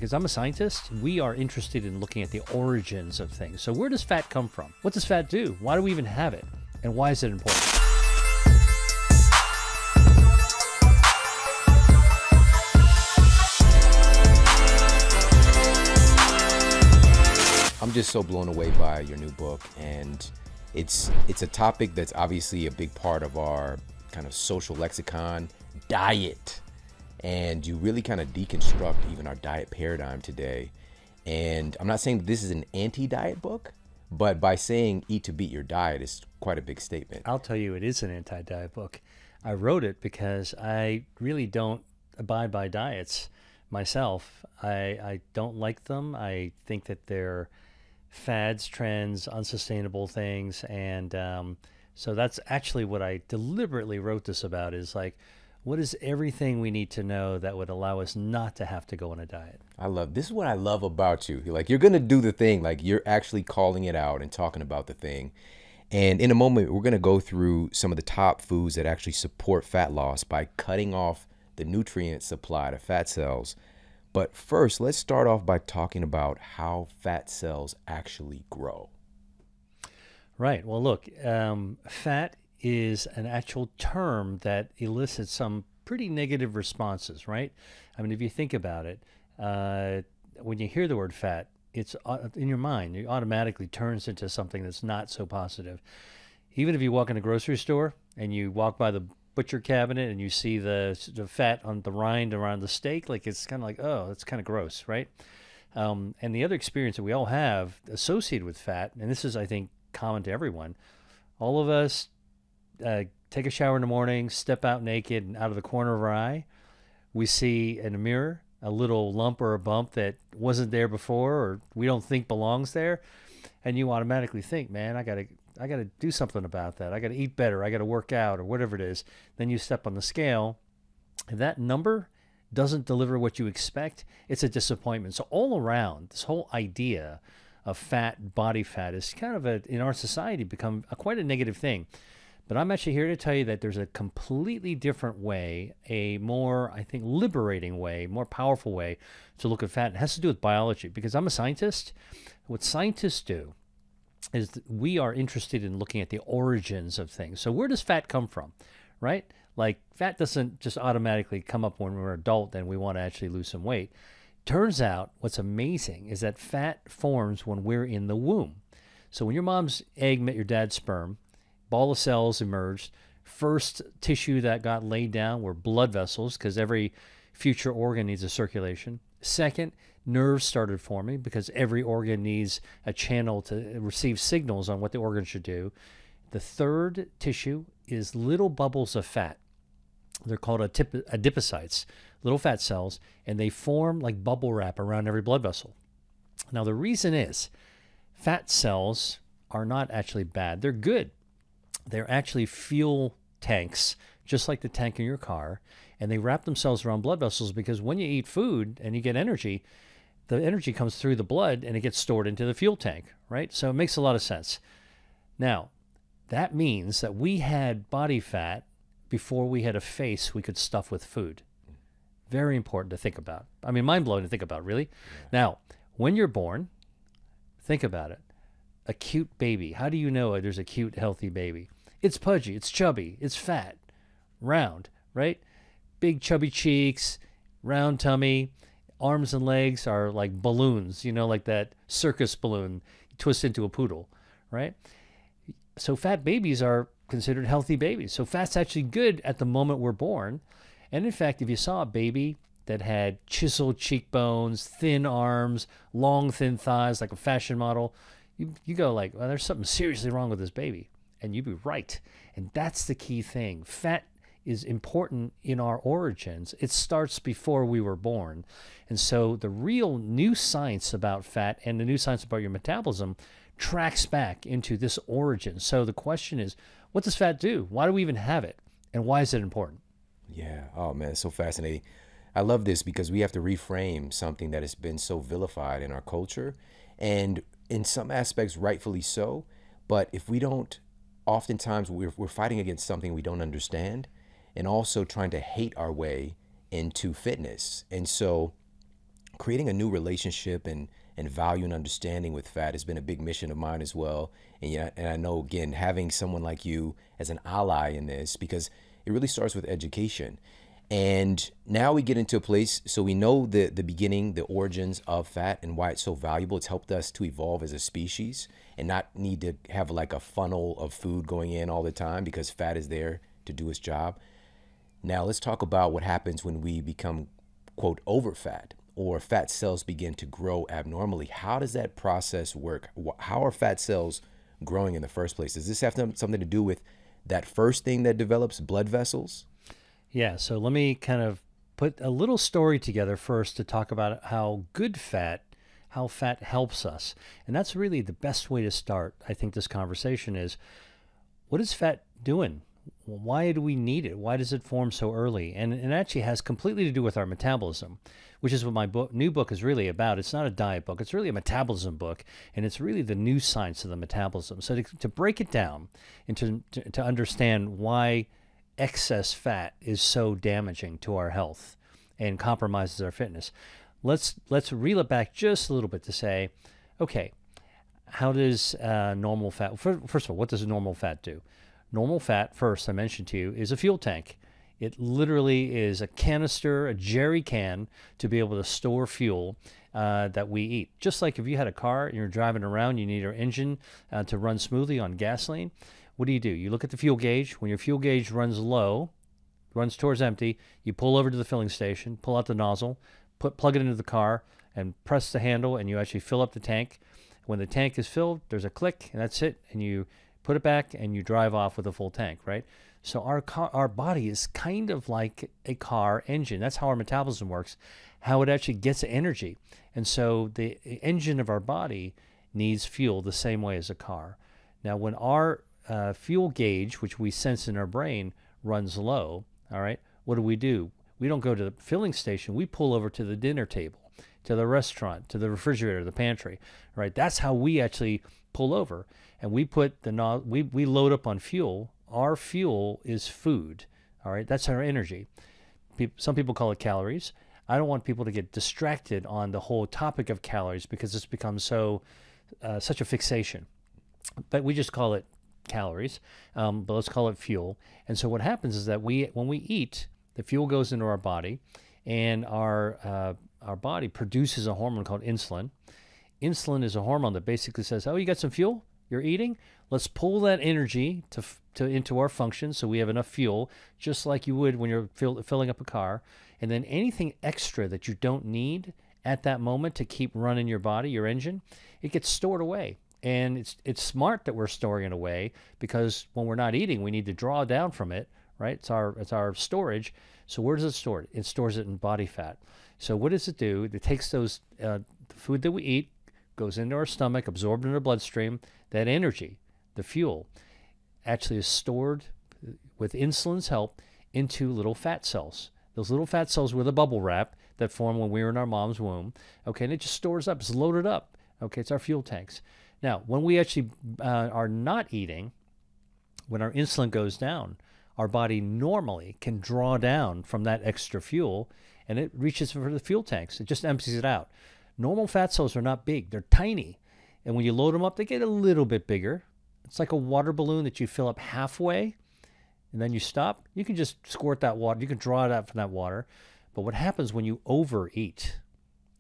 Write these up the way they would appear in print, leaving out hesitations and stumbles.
because I'm a scientist. We are interested in looking at the origins of things. So where does fat come from? What does fat do? Why do we even have it? And why is it important? I'm just so blown away by your new book, and it's a topic that's obviously a big part of our kind of social lexicon, diet. And you really kind of deconstruct even our diet paradigm today. And I'm not saying this is an anti-diet book, but by saying eat to beat your diet is quite a big statement. I'll tell you, it is an anti-diet book. I wrote it because I really don't abide by diets myself. I don't like them. I think that they're fads, trends, unsustainable things. And so that's actually what I deliberately wrote this about, is like, what is everything we need to know that would allow us not to have to go on a diet? This is what I love about you. You're going to do the thing, like you're actually calling it out and talking about the thing. And in a moment, we're going to go through some of the top foods that actually support fat loss by cutting off the nutrient supply to fat cells. But first, let's start off by talking about how fat cells actually grow. Right. Well, look, fat is an actual term that elicits some pretty negative responses, right? I mean, if you think about it, when you hear the word fat, it's in your mind, it automatically turns into something that's not so positive. Even if you walk in a grocery store and you walk by the butcher cabinet and you see the fat on the rind around the steak, like it's kind of like, oh, it's kind of gross, right? And the other experience that we all have associated with fat, and this is, I think, common to everyone, all of us take a shower in the morning, step out naked, and out of the corner of our eye, we see in a mirror a little lump or a bump that wasn't there before, or we don't think belongs there, and you automatically think, man, I gotta do something about that. I gotta eat better. I gotta work out, or whatever it is. Then you step on the scale, and that number doesn't deliver what you expect. It's a disappointment. So all around, this whole idea of fat, body fat, is kind of in our society become quite a negative thing. But I'm actually here to tell you that there's a completely different way, a more, I think, liberating way, more powerful way to look at fat. It has to do with biology, because I'm a scientist. What scientists do is that we are interested in looking at the origins of things. So where does fat come from, right? Like, fat doesn't just automatically come up when we're an adult and we want to actually lose some weight. Turns out what's amazing is that fat forms when we're in the womb. So when your mom's egg met your dad's sperm, ball of cells emerged. First tissue that got laid down were blood vessels, because every future organ needs a circulation. Second, nerves started forming, because every organ needs a channel to receive signals on what the organ should do. The third tissue is little bubbles of fat. They're called adipocytes, little fat cells, and they form like bubble wrap around every blood vessel. Now, the reason is fat cells are not actually bad. They're good. They're actually fuel tanks, just like the tank in your car, and they wrap themselves around blood vessels, because when you eat food and you get energy, the energy comes through the blood and it gets stored into the fuel tank, right? So it makes a lot of sense. Now, that means that we had body fat before we had a face we could stuff with food. Very important to think about. I mean, mind-blowing to think about, really. Yeah. Now, when you're born, think about it. A cute baby. How do you know there's a cute, healthy baby? It's pudgy, it's chubby, it's fat, round, right? Big chubby cheeks, round tummy, arms and legs are like balloons, like that circus balloon you twist into a poodle, right? So fat babies are considered healthy babies. So fat's actually good at the moment we're born. And in fact, if you saw a baby that had chiseled cheekbones, thin arms, long, thin thighs, like a fashion model, you go like, well, there's something seriously wrong with this baby. And you'd be right. And that's the key thing. Fat is important in our origins. It starts before we were born. And so the real new science about fat and the new science about your metabolism tracks back into this origin. So the question is, what does fat do? Why do we even have it? And why is it important? Yeah. Oh, man, it's so fascinating. I love this because we have to reframe something that has been so vilified in our culture, and in some aspects, rightfully so. But if we don't, oftentimes we're fighting against something we don't understand, and also trying to hate our way into fitness. And so creating a new relationship and value and understanding with fat has been a big mission of mine as well. And yeah, and I know, again, having someone like you as an ally in this, because it really starts with education. And now we get into a place, so we know the beginning, the origins of fat and why it's so valuable. It's helped us to evolve as a species and not need to have like a funnel of food going in all the time, because fat is there to do its job. Now let's talk about what happens when we become, quote, over fat, or fat cells begin to grow abnormally. How does that process work? How are fat cells growing in the first place? Does this have something to do with that first thing that develops, blood vessels? Yeah, so let me kind of put a little story together first to talk about how fat helps us. And that's really the best way to start, I think, this conversation is, what is fat doing? Why do we need it? Why does it form so early? And it actually has completely to do with our metabolism, which is what my new book is really about. It's not a diet book. It's really a metabolism book, and it's really the new science of the metabolism. So to break it down and to understand why excess fat is so damaging to our health and compromises our fitness, let's reel it back just a little bit to say, okay, how does normal fat, first of all, what does normal fat do? Normal fat, first I mentioned to you, is a fuel tank. It literally is a canister, a jerry can, to be able to store fuel that we eat. Just like if you had a car and you're driving around, you need your engine to run smoothly on gasoline. What do? You look at the fuel gauge. When your fuel gauge runs low, runs towards empty, you pull over to the filling station, pull out the nozzle, plug it into the car, and press the handle, and you actually fill up the tank. When the tank is filled, there's a click, and that's it, and you put it back, and you drive off with a full tank, right? So our body is kind of like a car engine. That's how our metabolism works, how it actually gets energy. And so the engine of our body needs fuel the same way as a car. Now, when our fuel gauge, which we sense in our brain, runs low, all right, what do? We don't go to the filling station. We pull over to the dinner table, to the restaurant, to the refrigerator, the pantry, right? That's how we actually pull over. And we put we load up on fuel. Our fuel is food, all right? That's our energy. Some people call it calories. I don't want people to get distracted on the whole topic of calories, because it's become such a fixation. But we just call it calories, but let's call it fuel. And so what happens is that when we eat, the fuel goes into our body, and our body produces a hormone called insulin. Insulin is a hormone that basically says, oh, you got some fuel? You're eating? Let's pull that energy into our function so we have enough fuel, just like you would when you're filling up a car. And then anything extra that you don't need at that moment to keep running your body, your engine, it gets stored away. And it's smart that we're storing it away, because when we're not eating, we need to draw down from it, right? It's our storage. So where does it store it? It stores it in body fat. So what does it do? It takes those the food that we eat, goes into our stomach, absorbed in our bloodstream. That energy, the fuel, actually is stored with insulin's help into little fat cells. Those little fat cells with a bubble wrap that form when we were in our mom's womb. Okay, and it just stores up. It's loaded up. Okay, it's our fuel tanks. Now, when we actually are not eating, when our insulin goes down, our body normally can draw down from that extra fuel, and it reaches for the fuel tanks. It just empties it out. Normal fat cells are not big. They're tiny. And when you load them up, they get a little bit bigger. It's like a water balloon that you fill up halfway, and then you stop. You can just squirt that water. You can draw it out from that water. But what happens when you overeat?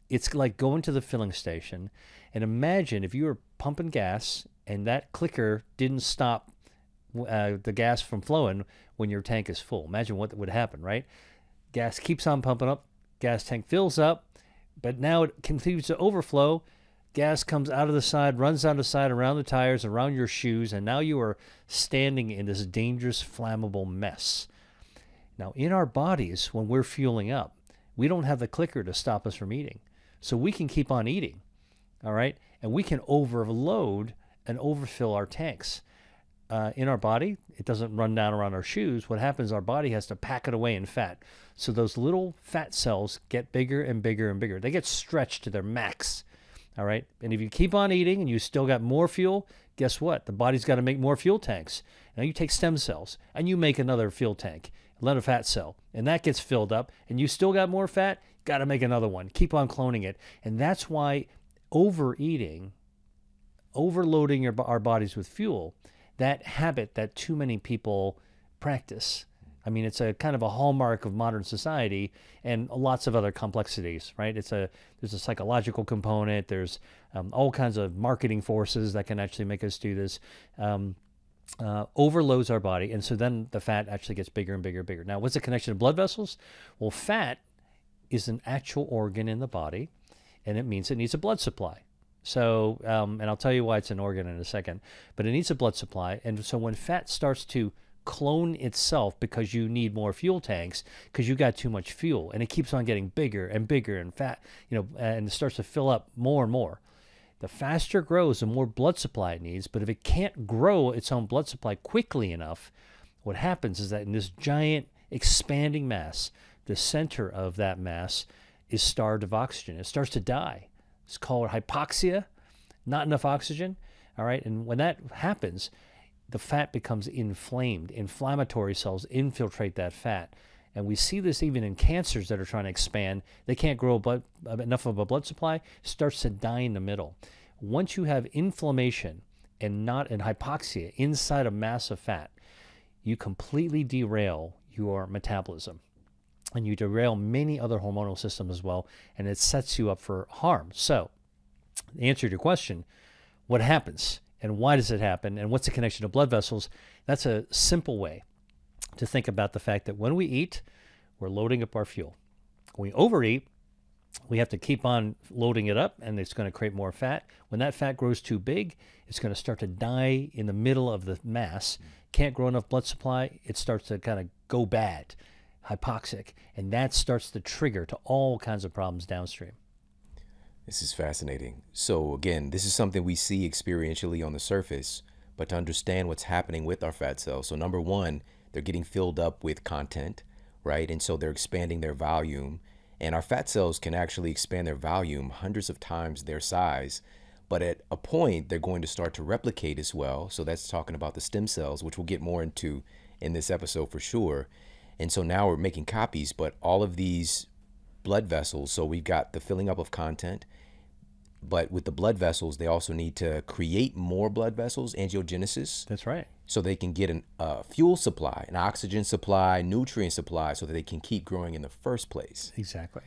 It's like going to the filling station, and imagine if you were pumping gas and that clicker didn't stop the gas from flowing when your tank is full. Imagine what would happen, right? Gas keeps on pumping up. Gas tank fills up, but now it continues to overflow. Gas comes out of the side, runs down the side, around the tires, around your shoes, and now you are standing in this dangerous, flammable mess. Now, in our bodies, when we're fueling up, we don't have the clicker to stop us from eating. So we can keep on eating, all right? And we can overload and overfill our tanks. In our body, it doesn't run down around our shoes. What happens, our body has to pack it away in fat. So those little fat cells get bigger and bigger and bigger. They get stretched to their max. All right. And if you keep on eating and you still got more fuel, guess what? The body's got to make more fuel tanks. Now you take stem cells and you make another fuel tank, another fat cell, and that gets filled up, and you still got more fat. got to make another one, keep on cloning it. And that's why overeating, overloading our bodies with fuel, that habit that too many people practice. I mean, it's a kind of a hallmark of modern society and lots of other complexities, right? There's a psychological component. There's all kinds of marketing forces that can actually make us do this. Overloads our body, and so then the fat actually gets bigger and bigger and bigger. Now, what's the connection to blood vessels? Well, fat is an actual organ in the body, and it means it needs a blood supply. So, and I'll tell you why it's an organ in a second, but it needs a blood supply. And so when fat starts to clone itself because you need more fuel tanks, because you got too much fuel, and it keeps on getting bigger and bigger and fat, and it starts to fill up more and more. The faster it grows, the more blood supply it needs. But if it can't grow its own blood supply quickly enough, what happens is that in this giant expanding mass, the center of that mass is starved of oxygen. It starts to die. It's called hypoxia, not enough oxygen. All right. And when that happens, the fat becomes inflamed. Inflammatory cells infiltrate that fat. And we see this even in cancers that are trying to expand. They can't grow enough of a blood supply, starts to die in the middle. Once you have inflammation and hypoxia inside a mass of fat, you completely derail your metabolism. And you derail many other hormonal systems as well, and it sets you up for harm. So, the answer to your question, what happens and why does it happen and what's the connection to blood vessels? That's a simple way to think about the fact that when we eat, we're loading up our fuel. When we overeat, we have to keep on loading it up, and it's going to create more fat. When that fat grows too big, it's going to start to die in the middle of the mass. Can't grow enough blood supply. It starts to kind of go bad, hypoxic, and that starts to trigger to all kinds of problems downstream. This is fascinating. So again, this is something we see experientially on the surface, but to understand what's happening with our fat cells. So number one, they're getting filled up with content, right? And so they're expanding their volume. And our fat cells can actually expand their volume hundreds of times their size. But at a point, they're going to start to replicate as well. So that's talking about the stem cells, which we'll get more into in this episode for sure. And so now we're making copies, but all of these blood vessels, so we've got the filling up of content, but with the blood vessels, they also need to create more blood vessels, angiogenesis. That's right. So they can get a fuel supply, an oxygen supply, nutrient supply, so that they can keep growing in the first place. Exactly.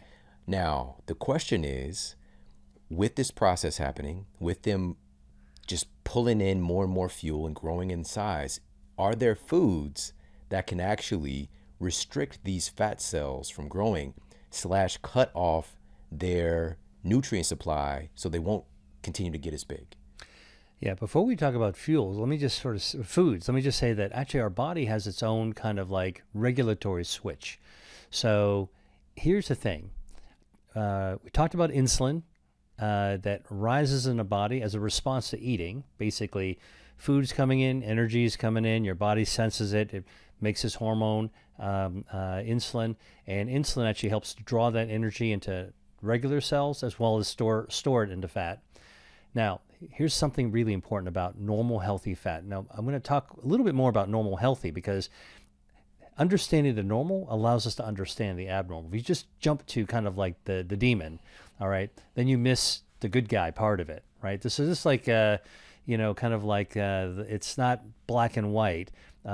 Now, the question is, with this process happening, with them just pulling in more and more fuel and growing in size, are there foods that can actually restrict these fat cells from growing / cut off their nutrient supply so they won't continue to get as big? Yeah, before we talk about fuels, let me just foods, let me just say that actually our body has its own kind of like regulatory switch. So here's the thing. We talked about insulin that rises in the body as a response to eating. Basically, food's coming in, energy's coming in, your body senses it, it makes this hormone, insulin, and insulin actually helps to draw that energy into regular cells as well as store it into fat. Now, here's something really important about normal healthy fat. Now, I'm going to talk a little bit more about normal healthy because understanding the normal allows us to understand the abnormal. If you just jump to kind of like the demon, all right, then you miss the good guy part of it, right? This is just like, kind of like it's not black and white.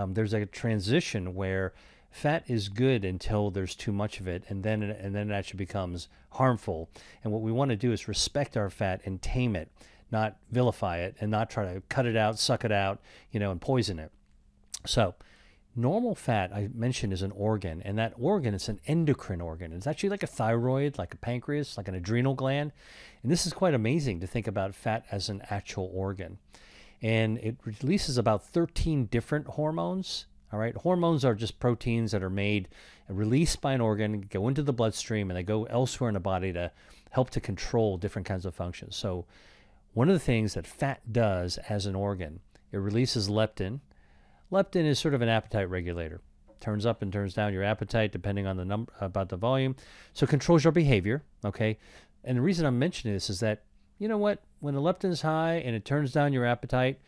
There's a transition where fat is good until there's too much of it, and then it actually becomes harmful. And what we want to do is respect our fat and tame it, not vilify it, and not try to cut it out, suck it out, and poison it. So normal fat, I mentioned, is an organ, and that organ is an endocrine organ. It's actually like a thyroid, like a pancreas, like an adrenal gland. And this is quite amazing to think about fat as an actual organ. And it releases about 13 different hormones. All right, hormones are just proteins that are made and released by an organ, go into the bloodstream, and they go elsewhere in the body to help to control different kinds of functions. So one of the things that fat does as an organ, it releases leptin. Leptin is sort of an appetite regulator. Turns up and turns down your appetite depending on the number, about the volume. So it controls your behavior, okay? And the reason I'm mentioning this is that, you know what? When the leptin is high and it turns down your appetite,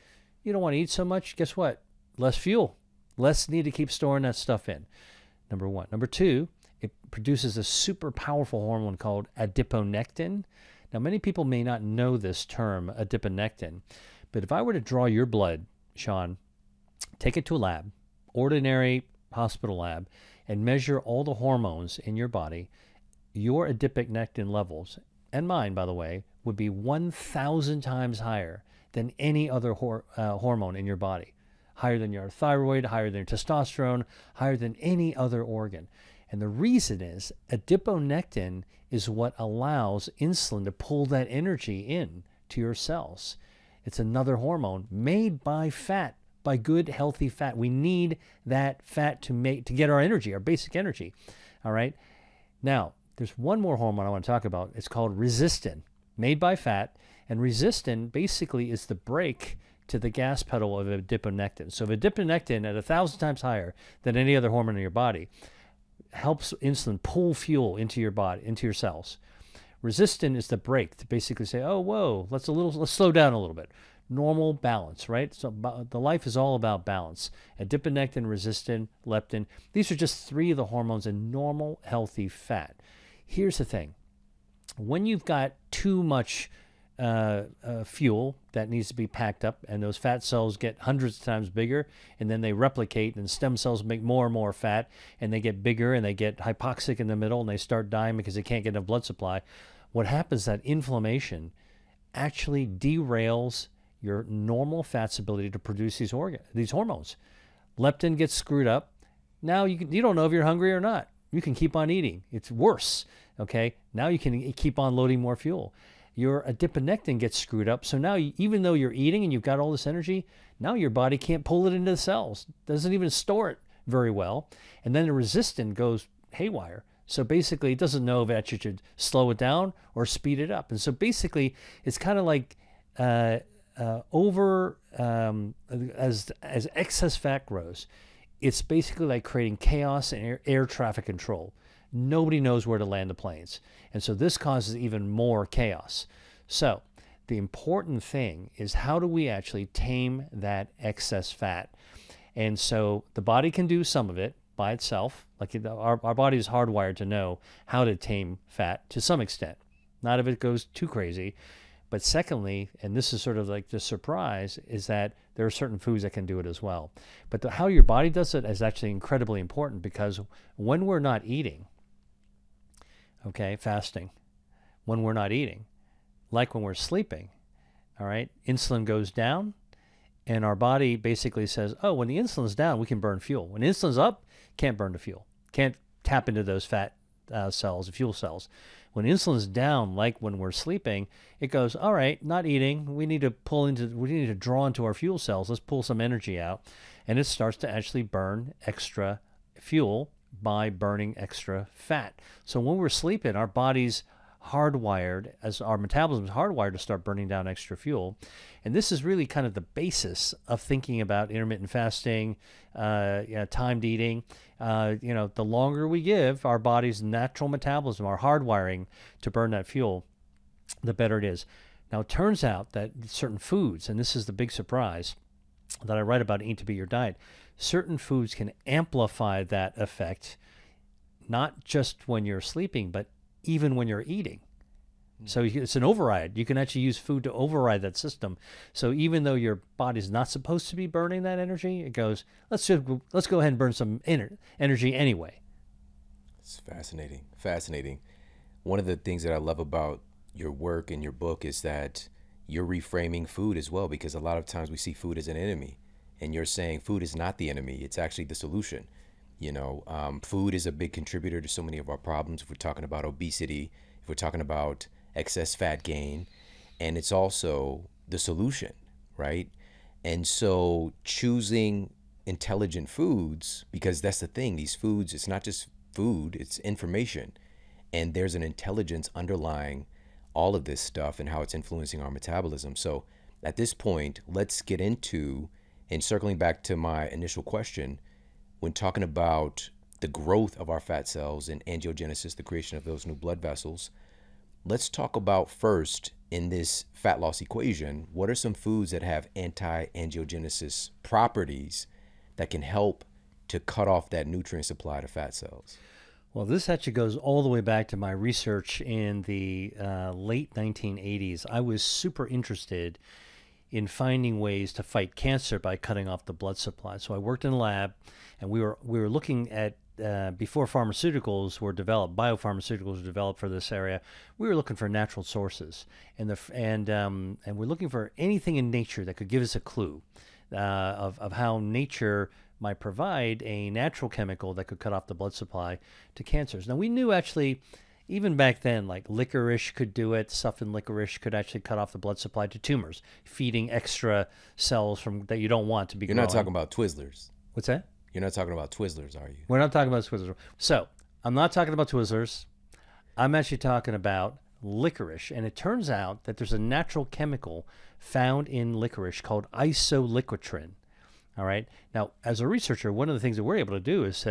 you don't want to eat so much. Guess what? Less fuel. Less need to keep storing that stuff in. Number one. Number two, it produces a super powerful hormone called adiponectin. Now, many people may not know this term, adiponectin, but if I were to draw your blood, Shawn, take it to a lab, ordinary hospital lab, and measure all the hormones in your body, your adiponectin levels, and mine, by the way, would be 1,000 times higher than any other hormone in your body. Higher than your thyroid, higher than your testosterone, higher than any other organ. And the reason is adiponectin is what allows insulin to pull that energy in to your cells. It's another hormone made by fat, by good, healthy fat. We need that fat to get our energy, our basic energy. All right. Now, there's one more hormone I want to talk about. It's called resistin, made by fat. And resistin basically is the brake to the gas pedal of adiponectin. So if adiponectin at 1,000 times higher than any other hormone in your body helps insulin pull fuel into your body, into your cells. Resistin is the brake to basically say, oh, whoa, let's slow down a little bit. Normal balance, right? So the life is all about balance. Adiponectin, resistin, leptin, these are just three of the hormones in normal, healthy fat. Here's the thing. When you've got too much fuel that needs to be packed up, and those fat cells get hundreds of times bigger, and then they replicate, and stem cells make more and more fat, and they get bigger, and they get hypoxic in the middle, and they start dying because they can't get enough blood supply. What happens is that inflammation actually derails your normal fat's ability to produce these hormones. Leptin gets screwed up. Now you don't know if you're hungry or not. You can keep on eating. It's worse. Okay. Now you can keep on loading more fuel. Your adiponectin gets screwed up. So now, even though you're eating and you've got all this energy, now your body can't pull it into the cells. Doesn't even store it very well. And then the resistin goes haywire. So basically, it doesn't know that you should slow it down or speed it up. And so basically, it's kind of like as excess fat grows, it's basically like creating chaos and air traffic control. Nobody knows where to land the planes. And so this causes even more chaos. So the important thing is, how do we actually tame that excess fat? And so the body can do some of it by itself. Like our body is hardwired to know how to tame fat to some extent. Not if it goes too crazy. But secondly, and this is sort of like the surprise, is that there are certain foods that can do it as well. But how your body does it is actually incredibly important, because when we're not eating, okay, fasting, when we're not eating, like when we're sleeping, all right, insulin goes down, and our body basically says, oh, when the insulin's down, we can burn fuel. When insulin's up, can't burn the fuel, can't tap into those fat cells, fuel cells. When insulin's down, like when we're sleeping, it goes, all right, not eating, we need to draw into our fuel cells, let's pull some energy out. And it starts to actually burn extra fuel by burning extra fat. So when we're sleeping, our body's hardwired, as our metabolism is hardwired to start burning down extra fuel. And this is really kind of the basis of thinking about intermittent fasting, timed eating. The longer we give our body's natural metabolism, our hardwiring to burn that fuel, the better it is. Now, it turns out that certain foods, and this is the big surprise that I write about in Eat to Beat Your Diet, certain foods can amplify that effect, not just when you're sleeping, but even when you're eating. So it's an override. You can actually use food to override that system. So even though your body's not supposed to be burning that energy, it goes, let's go ahead and burn some energy anyway. It's fascinating. Fascinating. One of the things that I love about your work and your book is that you're reframing food as well, because a lot of times we see food as an enemy, and you're saying food is not the enemy. It's actually the solution. Food is a big contributor to so many of our problems. If we're talking about obesity, if we're talking about excess fat gain, and it's also the solution, right? And so choosing intelligent foods, because that's the thing, these foods, it's not just food, it's information. And there's an intelligence underlying all of this stuff and how it's influencing our metabolism. So at this point, let's get into, and circling back to my initial question, when talking about the growth of our fat cells and angiogenesis, the creation of those new blood vessels, let's talk about first, in this fat loss equation, what are some foods that have anti-angiogenesis properties that can help to cut off that nutrient supply to fat cells? Well, this actually goes all the way back to my research in the late 1980s. I was super interested in finding ways to fight cancer by cutting off the blood supply. So I worked in a lab, and we were looking at before pharmaceuticals were developed, biopharmaceuticals were developed for this area. We were looking for natural sources, and we're looking for anything in nature that could give us a clue of how nature might provide a natural chemical that could cut off the blood supply to cancers. Now, we knew actually, even back then, like licorice could do it. Stuff in licorice could actually cut off the blood supply to tumors, feeding extra cells from that you don't want to be You're growing. not talking about Twizzlers. What's that? You're not talking about Twizzlers, are you? We're not talking about Twizzlers. So I'm not talking about Twizzlers. I'm actually talking about licorice. And it turns out that there's a natural chemical found in licorice called isolicotrin. All right. Now, as a researcher, one of the things that we're able to do is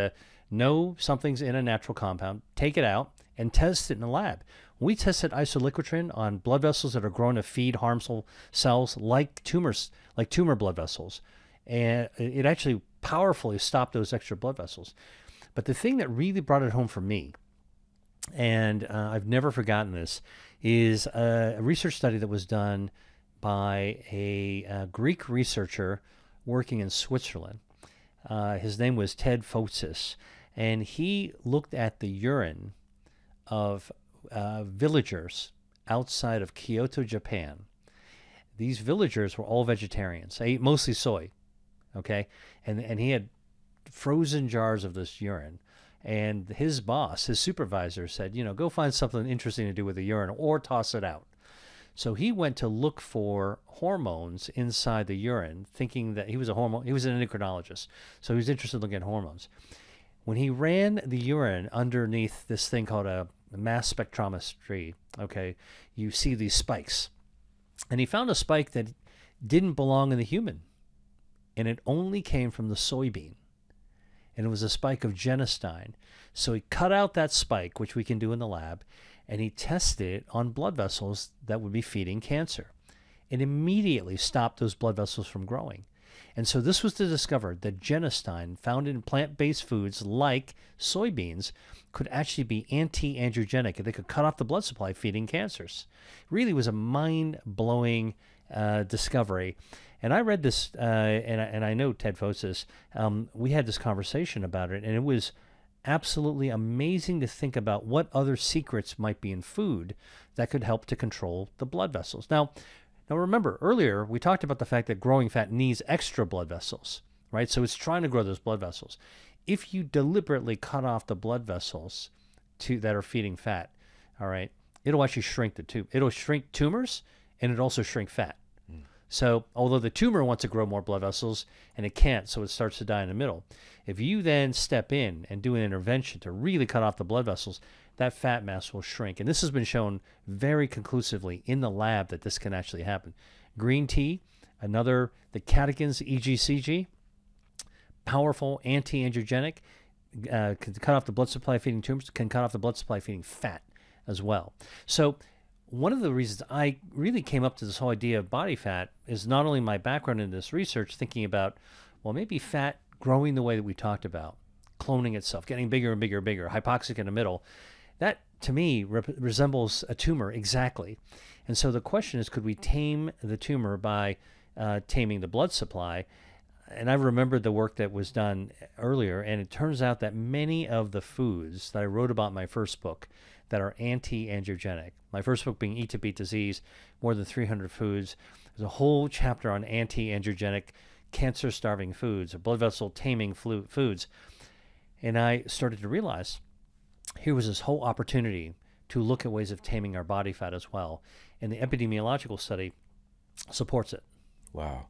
know something's in a natural compound, take it out, and test it in the lab. We tested isolicotrin on blood vessels that are grown to feed harmful cells like tumors, like tumor blood vessels. And it actually powerfully stopped those extra blood vessels. But the thing that really brought it home for me, and I've never forgotten this, is a research study that was done by a Greek researcher working in Switzerland. His name was Ted Fosis, and he looked at the urine of villagers outside of Kyoto, Japan. These villagers were all vegetarians. They ate mostly soy, okay? And he had frozen jars of this urine. And his boss, his supervisor, said, go find something interesting to do with the urine or toss it out. So he went to look for hormones inside the urine, thinking that he was an endocrinologist. So he was interested in looking at hormones. When he ran the urine underneath this thing called a mass spectrometry, okay, you see these spikes. And he found a spike that didn't belong in the human. And it only came from the soybean. And it was a spike of genistein. So he cut out that spike, which we can do in the lab, and he tested it on blood vessels that would be feeding cancer. It immediately stopped those blood vessels from growing. And so this was to discover that genistein found in plant-based foods like soybeans could actually be anti-angiogenic, and they could cut off the blood supply feeding cancers. It really was a mind-blowing discovery. And I read this, and I know Ted Fosis, we had this conversation about it, and it was absolutely amazing to think about what other secrets might be in food that could help to control the blood vessels. Now remember, earlier we talked about the fact that growing fat needs extra blood vessels, right? So it's trying to grow those blood vessels. If you deliberately cut off the blood vessels that are feeding fat, all right, it'll actually shrink the tube. It'll shrink tumors, and it'll also shrink fat. So although the tumor wants to grow more blood vessels, and it can't, so it starts to die in the middle. If you then step in and do an intervention to really cut off the blood vessels, that fat mass will shrink. And this has been shown very conclusively in the lab that this can actually happen. Green tea, the catechins, EGCG, powerful anti-angiogenic, can cut off the blood supply feeding tumors, can cut off the blood supply feeding fat as well. So one of the reasons I really came up to this whole idea of body fat is not only my background in this research, thinking about, well, maybe fat growing the way that we talked about, cloning itself, getting bigger and bigger and bigger, hypoxic in the middle. That, to me, resembles a tumor exactly. And so the question is, could we tame the tumor by taming the blood supply? And I remembered the work that was done earlier, and it turns out that many of the foods that I wrote about in my first book that are anti-angiogenic, my first book being Eat to Beat Disease, more than 300 foods, there's a whole chapter on anti-angiogenic, cancer-starving foods, or blood vessel taming foods. And I started to realize here was this whole opportunity to look at ways of taming our body fat as well. And the epidemiological study supports it. Wow.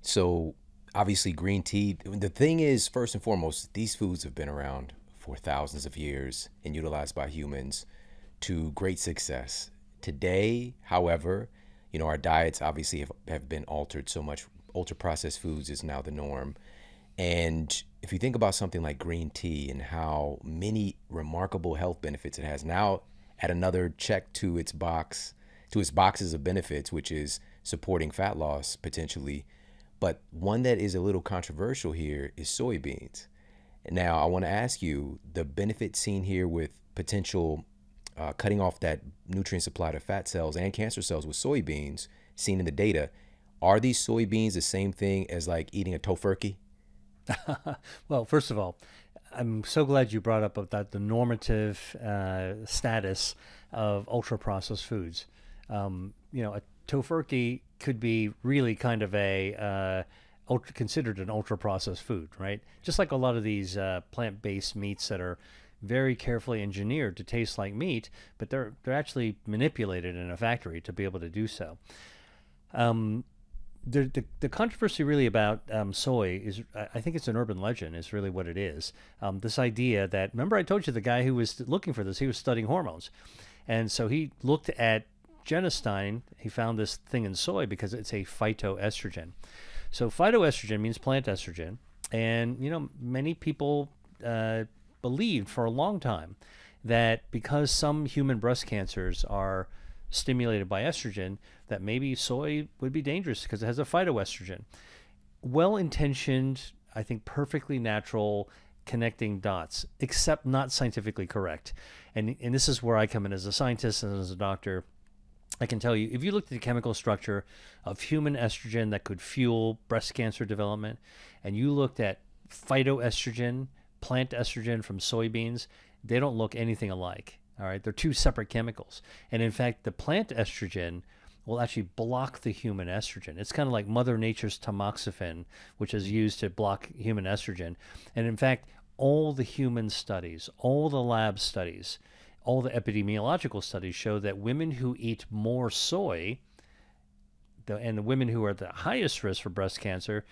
So obviously green tea, the thing is, first and foremost, these foods have been around for thousands of years and utilized by humans to great success. Today, however, our diets obviously have been altered so much. Ultra-processed foods is now the norm. And if you think about something like green tea and how many remarkable health benefits it has, now add another check to its boxes of benefits, which is supporting fat loss potentially. But one that is a little controversial here is soybeans. Now, I want to ask you the benefit seen here with potential cutting off that nutrient supply to fat cells and cancer cells with soybeans seen in the data. Are these soybeans the same thing as like eating a tofurkey? Well, first of all, I'm so glad you brought up about the normative status of ultra processed foods. A tofurkey could be really kind of considered an ultra processed food, right? Just like a lot of these plant based meats that are very carefully engineered to taste like meat, but they're actually manipulated in a factory to be able to do so. Um, the controversy really about soy is, I think it's an urban legend, is really what it is. This idea that, remember I told you the guy who was looking for this, he was studying hormones. And so he looked at genistein, he found this thing in soy because it's a phytoestrogen. So phytoestrogen means plant estrogen. And, many people believed for a long time that because some human breast cancers are stimulated by estrogen, that maybe soy would be dangerous because it has a phytoestrogen. Well-intentioned, I think perfectly natural connecting dots, except not scientifically correct. And this is where I come in as a scientist and as a doctor. I can tell you, if you looked at the chemical structure of human estrogen that could fuel breast cancer development, and you looked at phytoestrogen, plant estrogen from soybeans, they don't look anything alike. All right, they're two separate chemicals. And in fact, the plant estrogen will actually block the human estrogen. It's kind of like Mother Nature's tamoxifen, which is used to block human estrogen. And in fact, all the human studies, all the lab studies, all the epidemiological studies show that women who eat more soy, and the women who are at the highest risk for breast cancer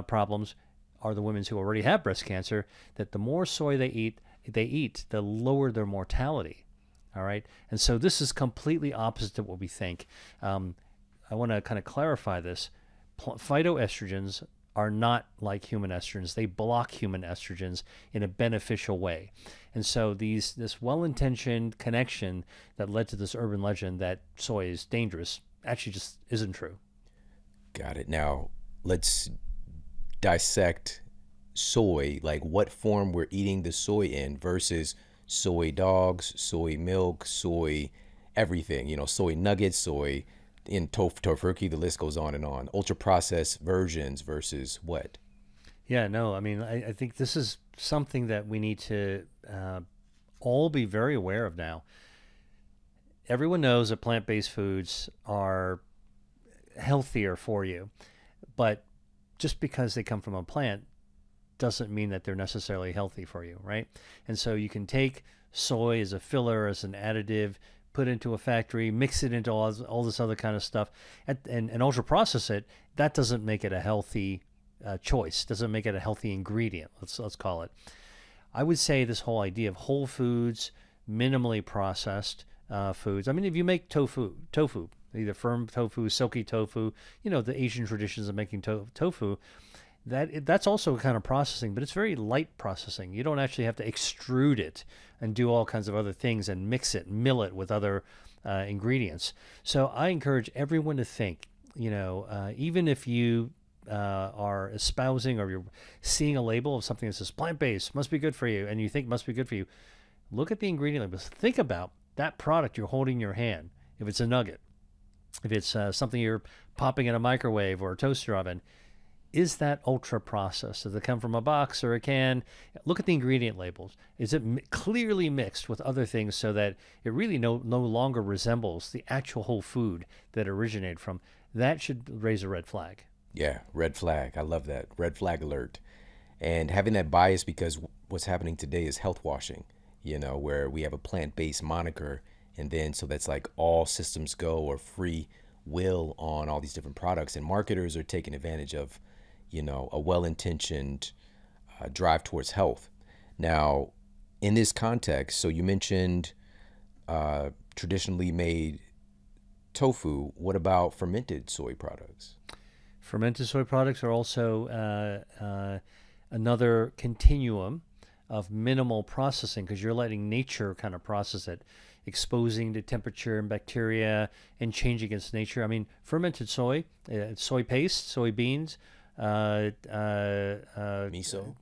problems are the women who already have breast cancer, that the more soy they eat, the lower their mortality. All right. And so this is completely opposite to what we think. I want to kind of clarify this. Phytoestrogens are not like human estrogens. They block human estrogens in a beneficial way. And so this well-intentioned connection that led to this urban legend that soy is dangerous actually just isn't true. Got it. Now, let's dissect soy, like what form we're eating the soy in versus soy dogs, soy milk, soy everything, soy nuggets, soy in tofurkey, the list goes on and on. Ultra processed versions versus what? Yeah, no, I mean, I think this is something that we need to all be very aware of now. Everyone knows that plant-based foods are healthier for you, but just because they come from a plant doesn't mean that they're necessarily healthy for you, right? And so you can take soy as a filler, as an additive, put into a factory, mix it into all this other kind of stuff, and ultra process it. That doesn't make it a healthy choice. Doesn't make it a healthy ingredient. Let's call it. I would say this whole idea of whole foods, minimally processed foods. I mean, if you make tofu, either firm tofu, silky tofu, the Asian traditions of making tofu. That's also a kind of processing, but it's very light processing. You don't actually have to extrude it and do all kinds of other things and mix it, mill it with other ingredients. So I encourage everyone to think, even if you are espousing or you're seeing a label of something that says plant-based, must be good for you, and you think must be good for you, look at the ingredient labels. Think about that product you're holding in your hand. If it's a nugget, if it's something you're popping in a microwave or a toaster oven, is that ultra processed? Does it come from a box or a can? Look at the ingredient labels. Is it clearly mixed with other things so that it really no longer resembles the actual whole food that it originated from? That should raise a red flag. Yeah, red flag. I love that. Red flag alert. And having that bias, because what's happening today is health washing, where we have a plant-based moniker, and then so that's like all systems go or free will on all these different products, and marketers are taking advantage of a well-intentioned drive towards health. Now, in this context, so you mentioned traditionally made tofu. What about fermented soy products? Fermented soy products are also another continuum of minimal processing because you're letting nature kind of process it, exposing to temperature and bacteria and changing its nature. I mean, fermented soy, soy paste, soybeans, Miso.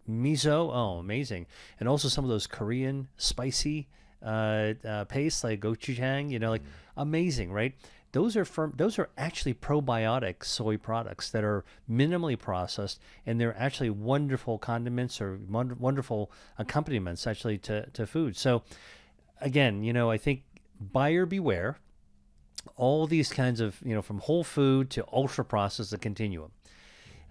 miso. Oh, amazing! And also some of those Korean spicy pastes like gochujang. Like amazing, right? Those are actually probiotic soy products that are minimally processed, and they're actually wonderful condiments or wonderful accompaniments actually to food. So again, I think buyer beware. All these kinds of, from whole food to ultra processed, the continuum.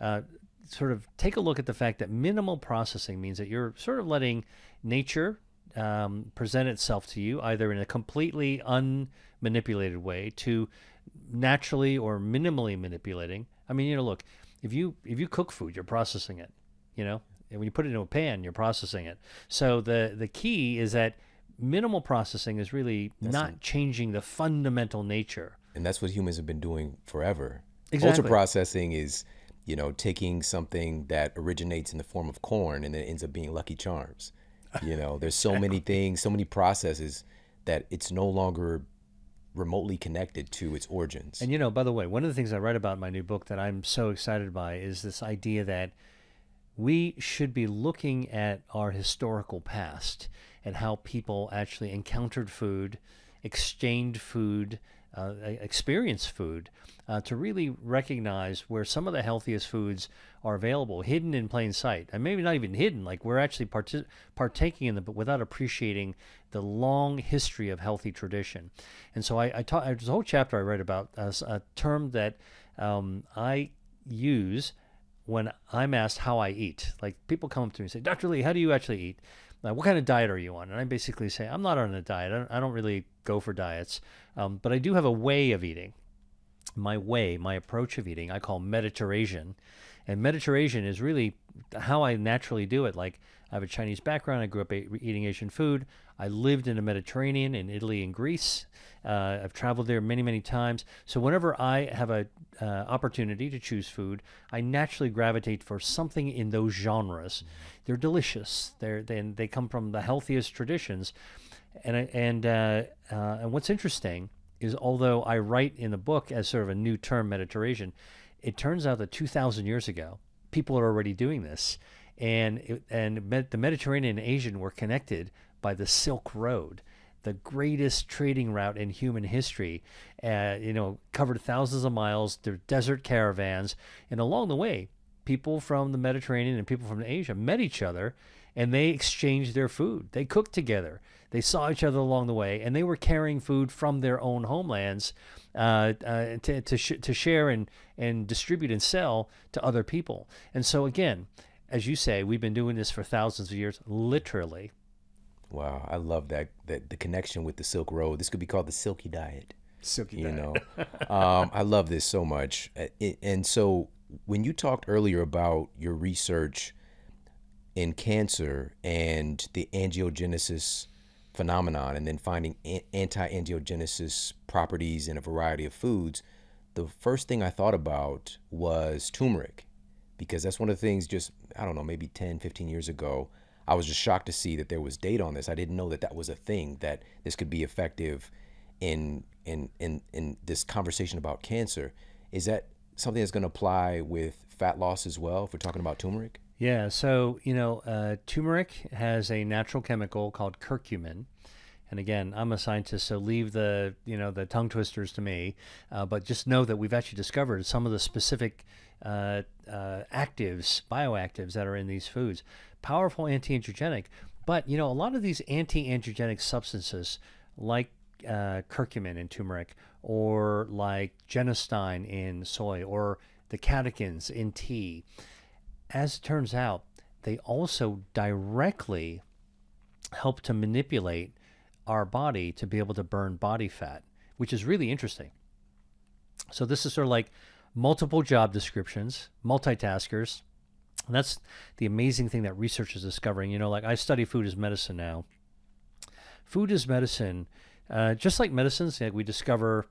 Uh, Sort of take a look at the fact that minimal processing means that you're sort of letting nature present itself to you either in a completely unmanipulated way to naturally or minimally manipulating. I mean, look, if you cook food, you're processing it. And when you put it into a pan, you're processing it. So the key is that minimal processing is really not changing the fundamental nature. And that's what humans have been doing forever. Exactly. Ultra processing is, taking something that originates in the form of corn and then ends up being Lucky Charms. There's so many things, so many processes that it's no longer remotely connected to its origins. And by the way, one of the things I write about in my new book that I'm so excited by is this idea that we should be looking at our historical past and how people actually encountered food, exchanged food, experienced food, to really recognize where some of the healthiest foods are available, hidden in plain sight, and maybe not even hidden, like we're actually partaking in them, but without appreciating the long history of healthy tradition. And so there's a whole chapter I read about a term that I use when I'm asked how I eat. Like people come up to me and say, Dr. Lee, how do you actually eat? What kind of diet are you on? And I basically say, I'm not on a diet. I don't really go for diets, but I do have a way of eating. My approach of eating, I call Mediterranean. And Mediterranean is really how I naturally do it. Like I have a Chinese background. I grew up eating Asian food. I lived in the Mediterranean in Italy and Greece. I've traveled there many, many times. So whenever I have a opportunity to choose food, I naturally gravitate for something in those genres. They're delicious. They come from the healthiest traditions. And what's interesting is, although I write in the book as sort of a new term, Mediterranean, it turns out that 2,000 years ago, people are already doing this. And the Mediterranean and Asian were connected by the Silk Road, the greatest trading route in human history. Covered thousands of miles. They're desert caravans. And along the way, people from the Mediterranean and people from Asia met each other, and they exchanged their food. They cooked together. They saw each other along the way, and they were carrying food from their own homelands to share and distribute and sell to other people. And so again, as you say, we've been doing this for thousands of years, literally. Wow, I love that the connection with the Silk Road. This could be called the Silky Diet. Silky diet. I love this so much. And so when you talked earlier about your research in cancer and the angiogenesis phenomenon, and then finding anti-angiogenesis properties in a variety of foods, the first thing I thought about was turmeric, because that's one of the things just, I don't know, maybe 10, 15 years ago, I was just shocked to see that there was data on this. I didn't know that that was a thing, that this could be effective in this conversation about cancer. Is that something that's going to apply with fat loss as well, if we're talking about turmeric? Yeah, so, turmeric has a natural chemical called curcumin. And again, I'm a scientist, so leave the tongue twisters to me. But just know that we've actually discovered some of the specific bioactives that are in these foods. Powerful anti-angiogenic. But, a lot of these anti-angiogenic substances, like curcumin in turmeric, or like genistein in soy, or the catechins in tea, as it turns out, they also directly help to manipulate our body to be able to burn body fat, which is really interesting. So this is sort of like multiple job descriptions, multitaskers. And that's the amazing thing that research is discovering. Like I study food as medicine now. Food is medicine. Just like medicines, like we discover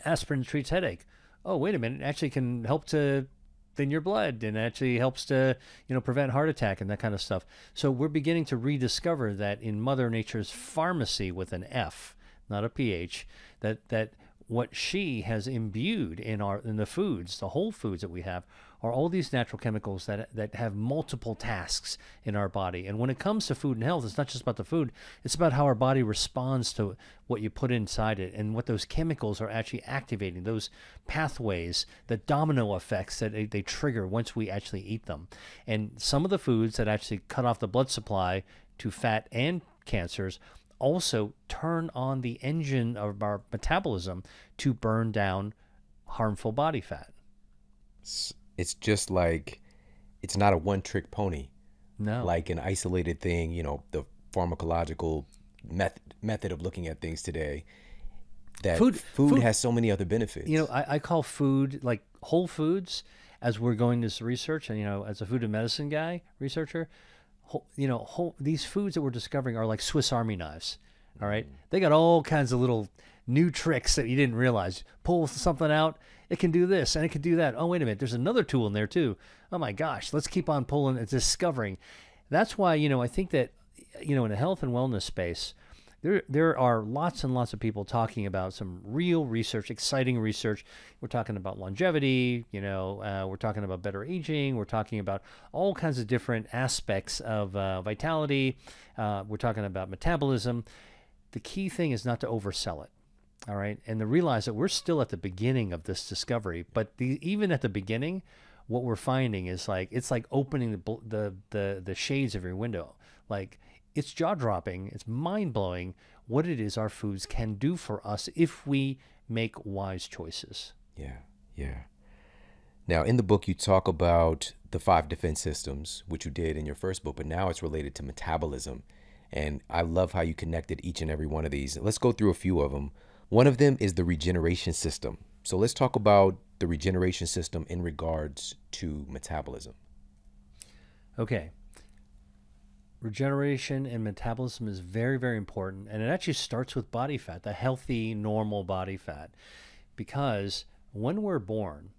aspirin treats headache. Oh, wait a minute, it actually can help to thin your blood, and actually helps to prevent heart attack and that kind of stuff. So we're beginning to rediscover that in Mother Nature's pharmacy, with an F, not a PH, that what she has imbued in the foods, the whole foods that we have, are all these natural chemicals that have multiple tasks in our body. And when it comes to food and health, it's not just about the food, it's about how our body responds to what you put inside it and what those chemicals are actually activating, those pathways, the domino effects that they trigger once we actually eat them. And some of the foods that actually cut off the blood supply to fat and cancers also turn on the engine of our metabolism to burn down harmful body fat. It's just like, it's not a one-trick pony. No. Like an isolated thing, the pharmacological method of looking at things today, that food has so many other benefits. I call food, like whole foods, as we're going this research, and as a food and medicine researcher, these foods that we're discovering are like Swiss Army knives. All right, they got all kinds of little new tricks that you didn't realize. Pull something out, it can do this and it can do that. Oh, wait a minute, there's another tool in there too. Oh my gosh, let's keep on pulling and discovering. That's why I think that in the health and wellness space, there are lots and lots of people talking about some real research, exciting research. We're talking about longevity, we're talking about better aging. We're talking about all kinds of different aspects of vitality. We're talking about metabolism. The key thing is not to oversell it, all right? And to realize that we're still at the beginning of this discovery. But even at the beginning, what we're finding is it's like opening the shades of your window. Like, it's jaw-dropping, it's mind-blowing what it is our foods can do for us if we make wise choices. Yeah. Now, in the book, you talk about the 5 defense systems, which you did in your first book, but now it's related to metabolism. And I love how you connected each and every one of these. Let's go through a few of them. One of them is the regeneration system. So let's talk about the regeneration system in regards to metabolism. Okay. Regeneration and metabolism is very, very important, and it actually starts with body fat, the healthy, normal body fat, because when we're born,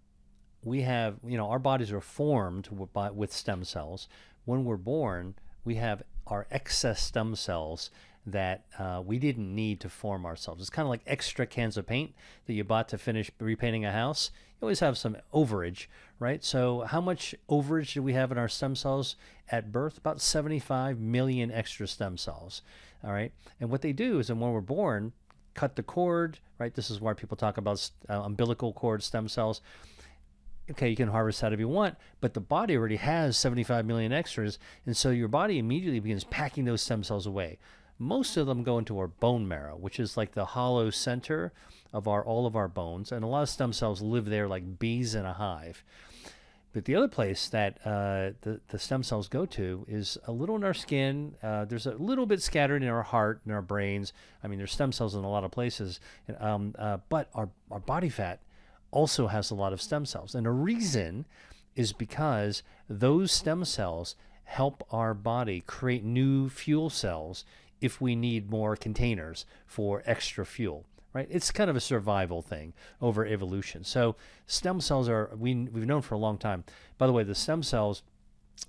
we have, our bodies are formed with stem cells. When we're born, we have our excess stem cells that we didn't need to form ourselves. It's kind of like extra cans of paint that you bought to finish repainting a house. You always have some overage, right? So how much overage do we have in our stem cells at birth? About 75 million extra stem cells, all right? And what they do is, when we're born, cut the cord, right? This is why people talk about umbilical cord stem cells. Okay, you can harvest that if you want, but the body already has 75 million extras, and so your body immediately begins packing those stem cells away. Most of them go into our bone marrow, which is like the hollow center of all of our bones, and a lot of stem cells live there like bees in a hive. But the other place that the stem cells go to is a little in our skin. There's a little bit scattered in our heart and our brains. I mean, there's stem cells in a lot of places, but our body fat also has a lot of stem cells. And the reason is because those stem cells help our body create new fuel cells if we need more containers for extra fuel, right? It's kind of a survival thing over evolution. So stem cells we've known for a long time. By the way, the stem cells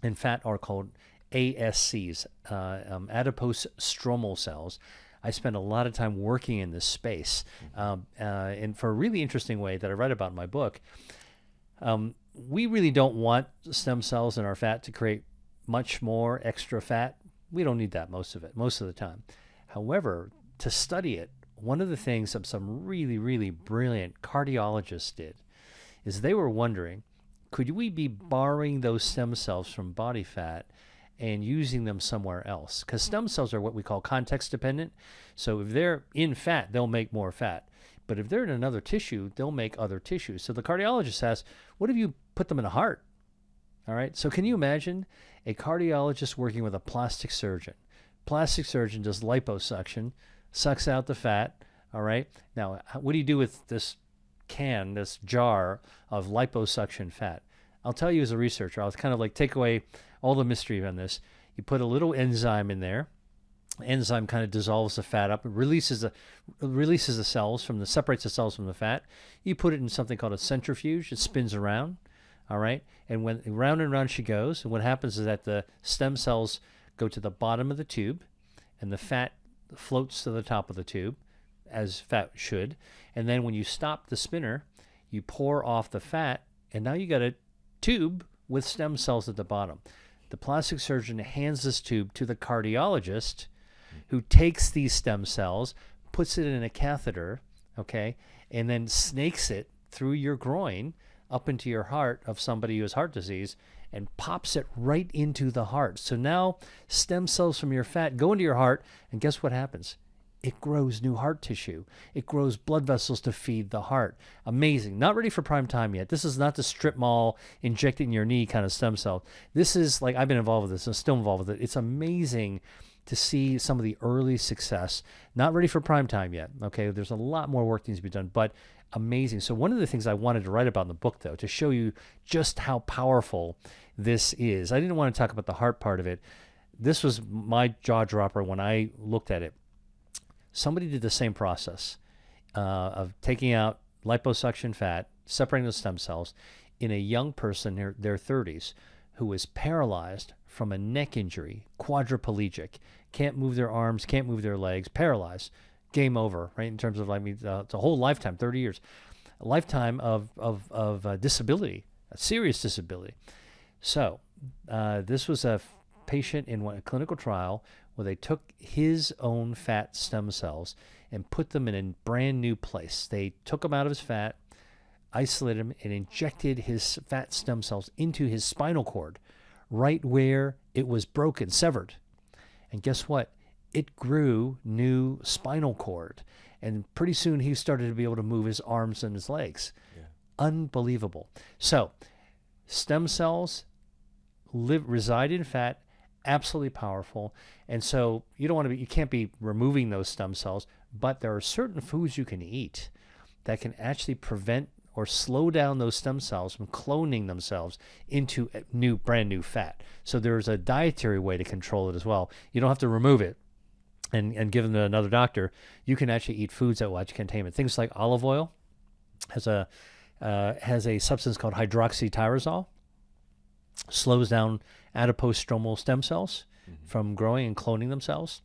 in fat are called ASCs, adipose stromal cells. I spent a lot of time working in this space, and for a really interesting way that I write about in my book. We really don't want stem cells in our fat to create much more extra fat. We don't need that most of the time. However, to study it, one of the things that some really, really brilliant cardiologists did is they were wondering, could we be borrowing those stem cells from body fat and using them somewhere else? Because stem cells are what we call context dependent. So if they're in fat, they'll make more fat. But if they're in another tissue, they'll make other tissues. So the cardiologist asks, what if you put them in a heart? All right. So can you imagine a cardiologist working with a plastic surgeon? Plastic surgeon does liposuction, sucks out the fat. All right. Now, what do you do with this jar of liposuction fat? I'll tell you as a researcher, I'll kind of like take away all the mystery on this. You put a little enzyme in there. Enzyme kind of dissolves the fat up and releases the cells separates the cells from the fat. You put it in something called a centrifuge. It spins around. All right. And when round and round she goes, and what happens is that the stem cells go to the bottom of the tube and the fat floats to the top of the tube. as fat should. And then when you stop the spinner, you pour off the fat, and now you got a tube with stem cells at the bottom. The plastic surgeon hands this tube to the cardiologist, who takes these stem cells, puts it in a catheter, okay, and then snakes it through your groin up into your heart of somebody who has heart disease and pops it right into the heart. So now stem cells from your fat go into your heart, and guess what happens? It grows new heart tissue. It grows blood vessels to feed the heart. Amazing. Not ready for prime time yet. This is not the strip mall, inject it in your knee kind of stem cell. This is like, I've been involved with this. I'm still involved with it. It's amazing to see some of the early success. Not ready for prime time yet. Okay, there's a lot more work needs to be done, but amazing. So one of the things I wanted to write about in the book, though, to show you just how powerful this is. I didn't want to talk about the heart part of it. This was my jaw dropper when I looked at it. Somebody did the same process of taking out liposuction fat, separating the stem cells in a young person in their 30s who was paralyzed from a neck injury, quadriplegic, can't move their arms, can't move their legs, paralyzed, game over, right? In terms of, I mean, it's a whole lifetime, 30 years, a lifetime of disability, a serious disability. So this was a patient in a clinical trial where they took his own fat stem cells and put them in a brand new place. They took him out of his fat, isolated him, and injected his fat stem cells into his spinal cord, right where it was broken, severed. And guess what? It grew new spinal cord. And pretty soon he started to be able to move his arms and his legs. Yeah. Unbelievable. So stem cells reside in fat, absolutely powerful. And so you can't be removing those stem cells, but there are certain foods you can eat that can actually prevent or slow down those stem cells from cloning themselves into brand new fat. So there's a dietary way to control it as well. You don't have to remove it and give them to another doctor. You can actually eat foods that will actually contain it. Things like olive oil has a substance called hydroxytyrosol, slows down adipose stromal stem cells from growing and cloning themselves.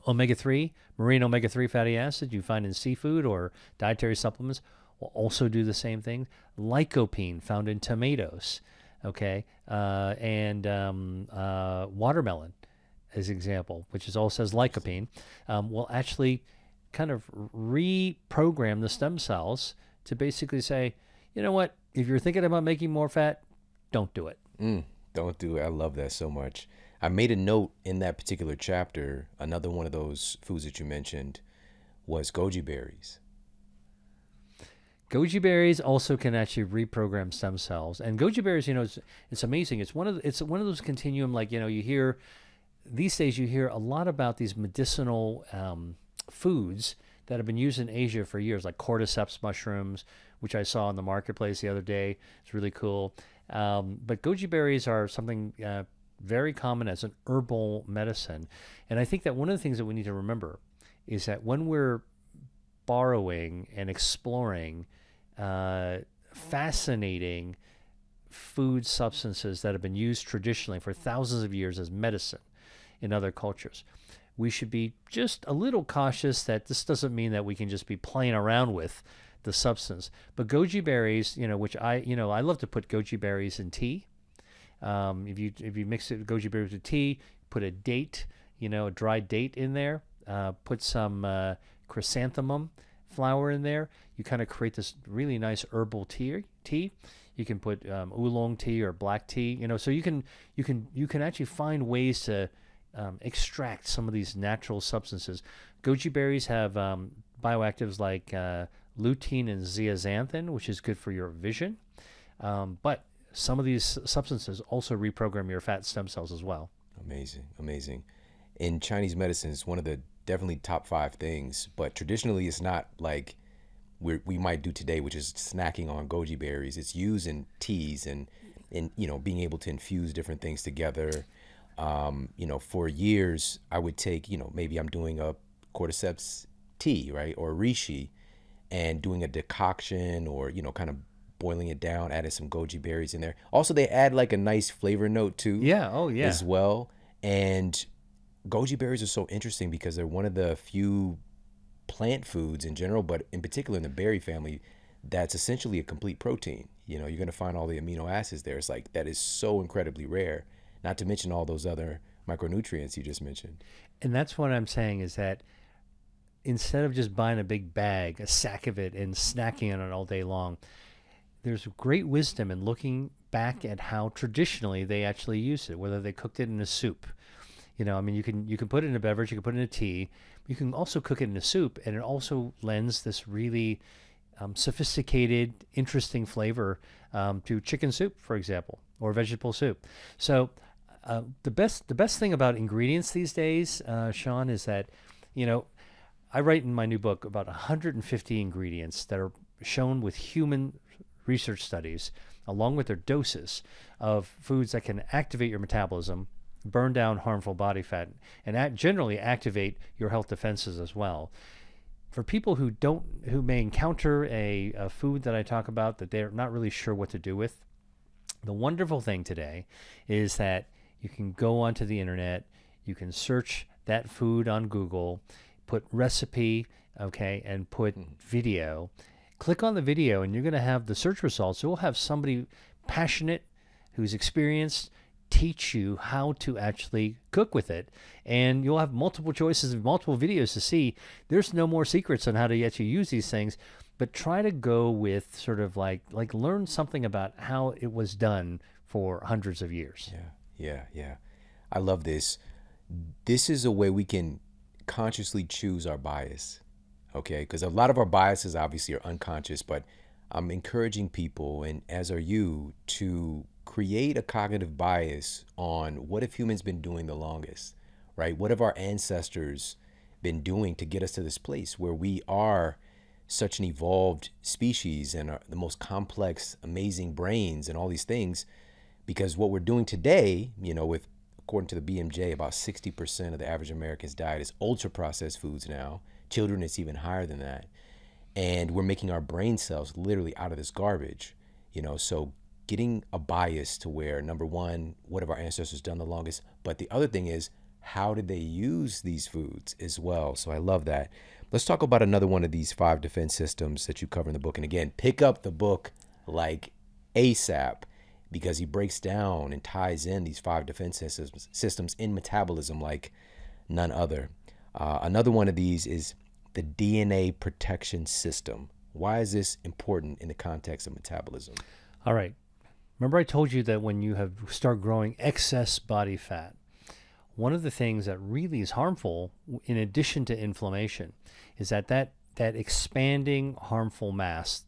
Omega-3, marine omega-3 fatty acid you find in seafood or dietary supplements will also do the same thing. Lycopene found in tomatoes, okay, and watermelon as an example, which also says lycopene, will actually kind of reprogram the stem cells to basically say, you know what, if you're thinking about making more fat, don't do it. Don't do it. I love that so much. I made a note in that particular chapter. Another one of those foods that you mentioned was goji berries. Goji berries also can actually reprogram stem cells. And goji berries, it's amazing. It's one of those continuum, like, you hear these days, you hear a lot about these medicinal foods that have been used in Asia for years, like cordyceps mushrooms, which I saw in the marketplace the other day. It's really cool. But goji berries are something very common as an herbal medicine. And I think that one of the things that we need to remember is that when we're borrowing and exploring fascinating food substances that have been used traditionally for thousands of years as medicine in other cultures, we should be just a little cautious that this doesn't mean that we can just be playing around with the substance. But goji berries, which I love to put goji berries in tea. If you mix it, goji berries with tea, put a date, a dried date in there, put some chrysanthemum flower in there, you kind of create this really nice herbal tea. You can put oolong tea or black tea, so you can actually find ways to extract some of these natural substances. Goji berries have bioactives like lutein and zeaxanthin, which is good for your vision. But some of these substances also reprogram your fat stem cells as well. Amazing, amazing. In Chinese medicine, it's one of the definitely top 5 things, but traditionally it's not like we might do today, which is snacking on goji berries. It's used in teas and being able to infuse different things together. For years I would take, maybe I'm doing a cordyceps tea, right, or reishi, and doing a decoction or, kind of boiling it down, adding some goji berries in there. Also, they add like a nice flavor note too. Yeah. Oh, yeah. As well. And goji berries are so interesting because they're one of the few plant foods in general, but in particular in the berry family, that's essentially a complete protein. You're going to find all the amino acids there. It's like that is so incredibly rare, not to mention all those other micronutrients you just mentioned. And that's what I'm saying is that instead of just buying a big bag, a sack of it, and snacking on it all day long, there's great wisdom in looking back at how traditionally they actually used it, whether they cooked it in a soup. I mean, you can put it in a beverage, you can put it in a tea, you can also cook it in a soup, and it also lends this really sophisticated, interesting flavor to chicken soup, for example, or vegetable soup. So the best thing about ingredients these days, Shawn, is that, I write in my new book about 150 ingredients that are shown with human research studies, along with their doses of foods that can activate your metabolism, burn down harmful body fat, and generally activate your health defenses as well. For people who may encounter a food that I talk about that they're not really sure what to do with, the wonderful thing today is that you can go onto the internet, you can search that food on Google, put recipe, okay, and put video. Click on the video, and you're going to have the search results. You'll have somebody passionate who's experienced teach you how to actually cook with it, and you'll have multiple choices and multiple videos to see. There's no more secrets on how to actually use these things, but try to go with sort of like learn something about how it was done for hundreds of years. Yeah. I love this. This is a way we can consciously choose our bias, okay? Because a lot of our biases obviously are unconscious, but I'm encouraging people, and as are you, to create a cognitive bias on what have humans been doing the longest, right? What have our ancestors been doing to get us to this place where we are such an evolved species and are the most complex, amazing brains and all these things? Because what we're doing today, with, according to the BMJ, about 60% of the average American's diet is ultra-processed foods now. Children, it's even higher than that. And we're making our brain cells literally out of this garbage, so getting a bias to where, number one, what have our ancestors done the longest? But the other thing is, how did they use these foods as well? So I love that. Let's talk about another one of these 5 defense systems that you cover in the book. And again, pick up the book like ASAP, because he breaks down and ties in these 5 defense systems in metabolism like none other. Another one of these is the DNA protection system. Why is this important in the context of metabolism? All right. Remember I told you that when you start growing excess body fat, one of the things that really is harmful, in addition to inflammation, is that expanding harmful mass,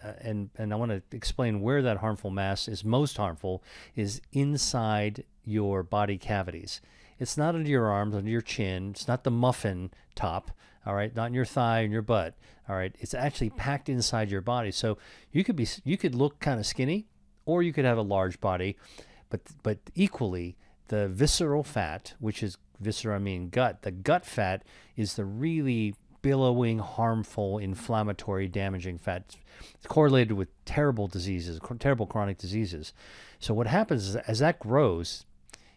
and I want to explain where that harmful mass is most harmful, is inside your body cavities. It's not under your arms, under your chin. It's not the muffin top, all right? Not in your thigh and your butt, all right? It's actually packed inside your body. So you could look kind of skinny, or you could have a large body, but equally, the visceral fat, which is viscera, I mean gut, the gut fat is the really billowing, harmful, inflammatory, damaging fat. It's correlated with terrible diseases, terrible chronic diseases. So what happens is, as that grows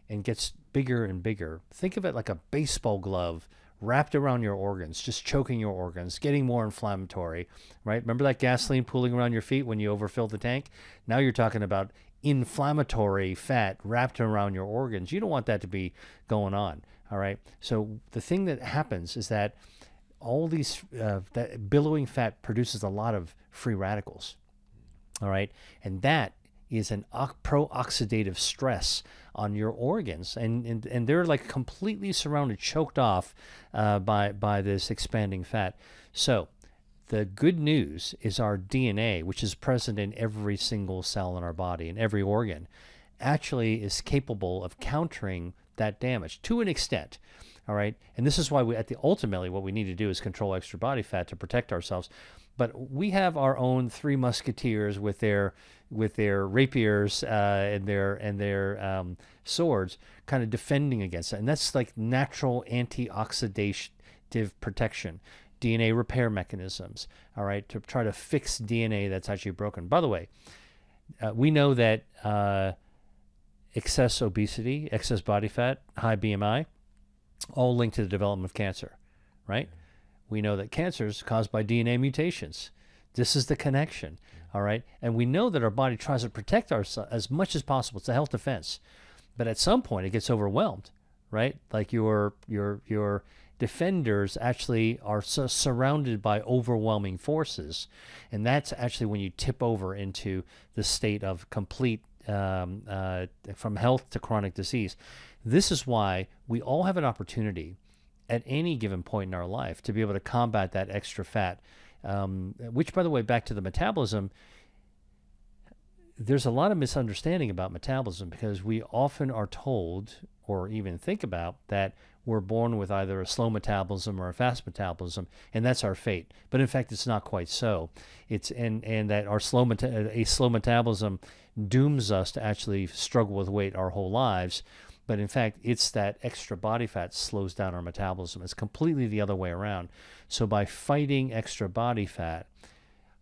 and gets bigger and bigger, think of it like a baseball glove wrapped around your organs, just choking your organs, getting more inflammatory, right? Remember that gasoline pooling around your feet when you overfill the tank? Now you're talking about inflammatory fat wrapped around your organs. You don't want that to be going on, all right? So the thing that happens is that all these, that billowing fat produces a lot of free radicals, all right? And that is an pro-oxidative stress on your organs, and they're like completely surrounded, choked off by this expanding fat. So the good news is our DNA, which is present in every single cell in our body and every organ, actually is capable of countering that damage to an extent. All right, and this is why ultimately what we need to do is control extra body fat to protect ourselves. But we have our own 3 musketeers with their rapiers and their swords, kind of defending against it, and that's like natural anti-oxidative protection, DNA repair mechanisms. All right, to try to fix DNA that's actually broken. By the way, we know that excess obesity, excess body fat, high BMI, all linked to the development of cancer, right? we know that cancer is caused by DNA mutations. This is the connection, all right? And we know that our body tries to protect ourselves as much as possible. It's a health defense. But at some point, it gets overwhelmed, right? Like your defenders actually are surrounded by overwhelming forces. And that's actually when you tip over into the state of complete from health to chronic disease. This is why we all have an opportunity at any given point in our life to be able to combat that extra fat, which, by the way, back to the metabolism, there's a lot of misunderstanding about metabolism because we often are told or even think about that we're born with either a slow metabolism or a fast metabolism, and that's our fate. But in fact, it's not quite so. It's and that our slow metabolism dooms us to actually struggle with weight our whole lives. But in fact, it's that extra body fat slows down our metabolism. It's completely the other way around. So by fighting extra body fat,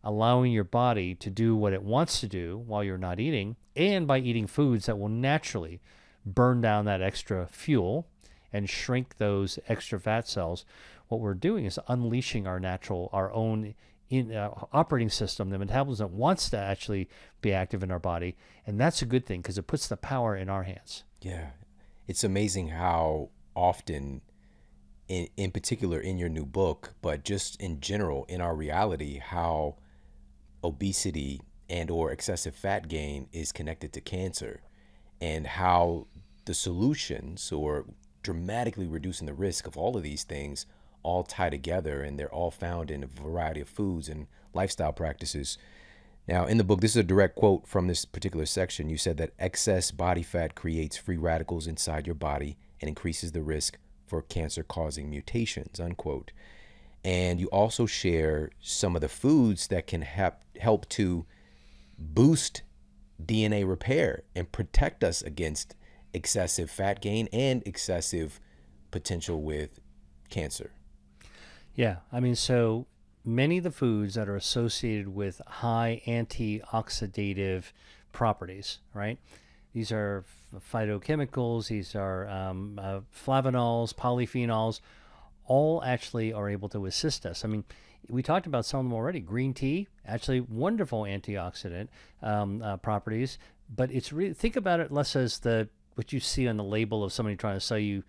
allowing your body to do what it wants to do while you're not eating, and by eating foods that will naturally burn down that extra fuel and shrink those extra fat cells, what we're doing is unleashing our own operating system. The metabolism wants to actually be active in our body, and that's a good thing because it puts the power in our hands. Yeah. It's amazing how often, in particular in your new book, but just in general in our reality, how obesity and or excessive fat gain is connected to cancer, and how the solutions or dramatically reducing the risk of all of these things all tie together, and they're all found in a variety of foods and lifestyle practices. Now, in the book, this is a direct quote from this particular section. You said that excess body fat creates free radicals inside your body and increases the risk for cancer-causing mutations, unquote. And you also share some of the foods that can help to boost DNA repair and protect us against excessive fat gain and excessive potential with cancer. Yeah, I mean, so many of the foods that are associated with high anti-oxidative properties, right? These are phytochemicals, these are flavonols, polyphenols, all actually are able to assist us. I mean, we talked about some of them already. Green tea, actually wonderful antioxidant properties, but it's really, think about it less as what you see on the label of somebody trying to sell you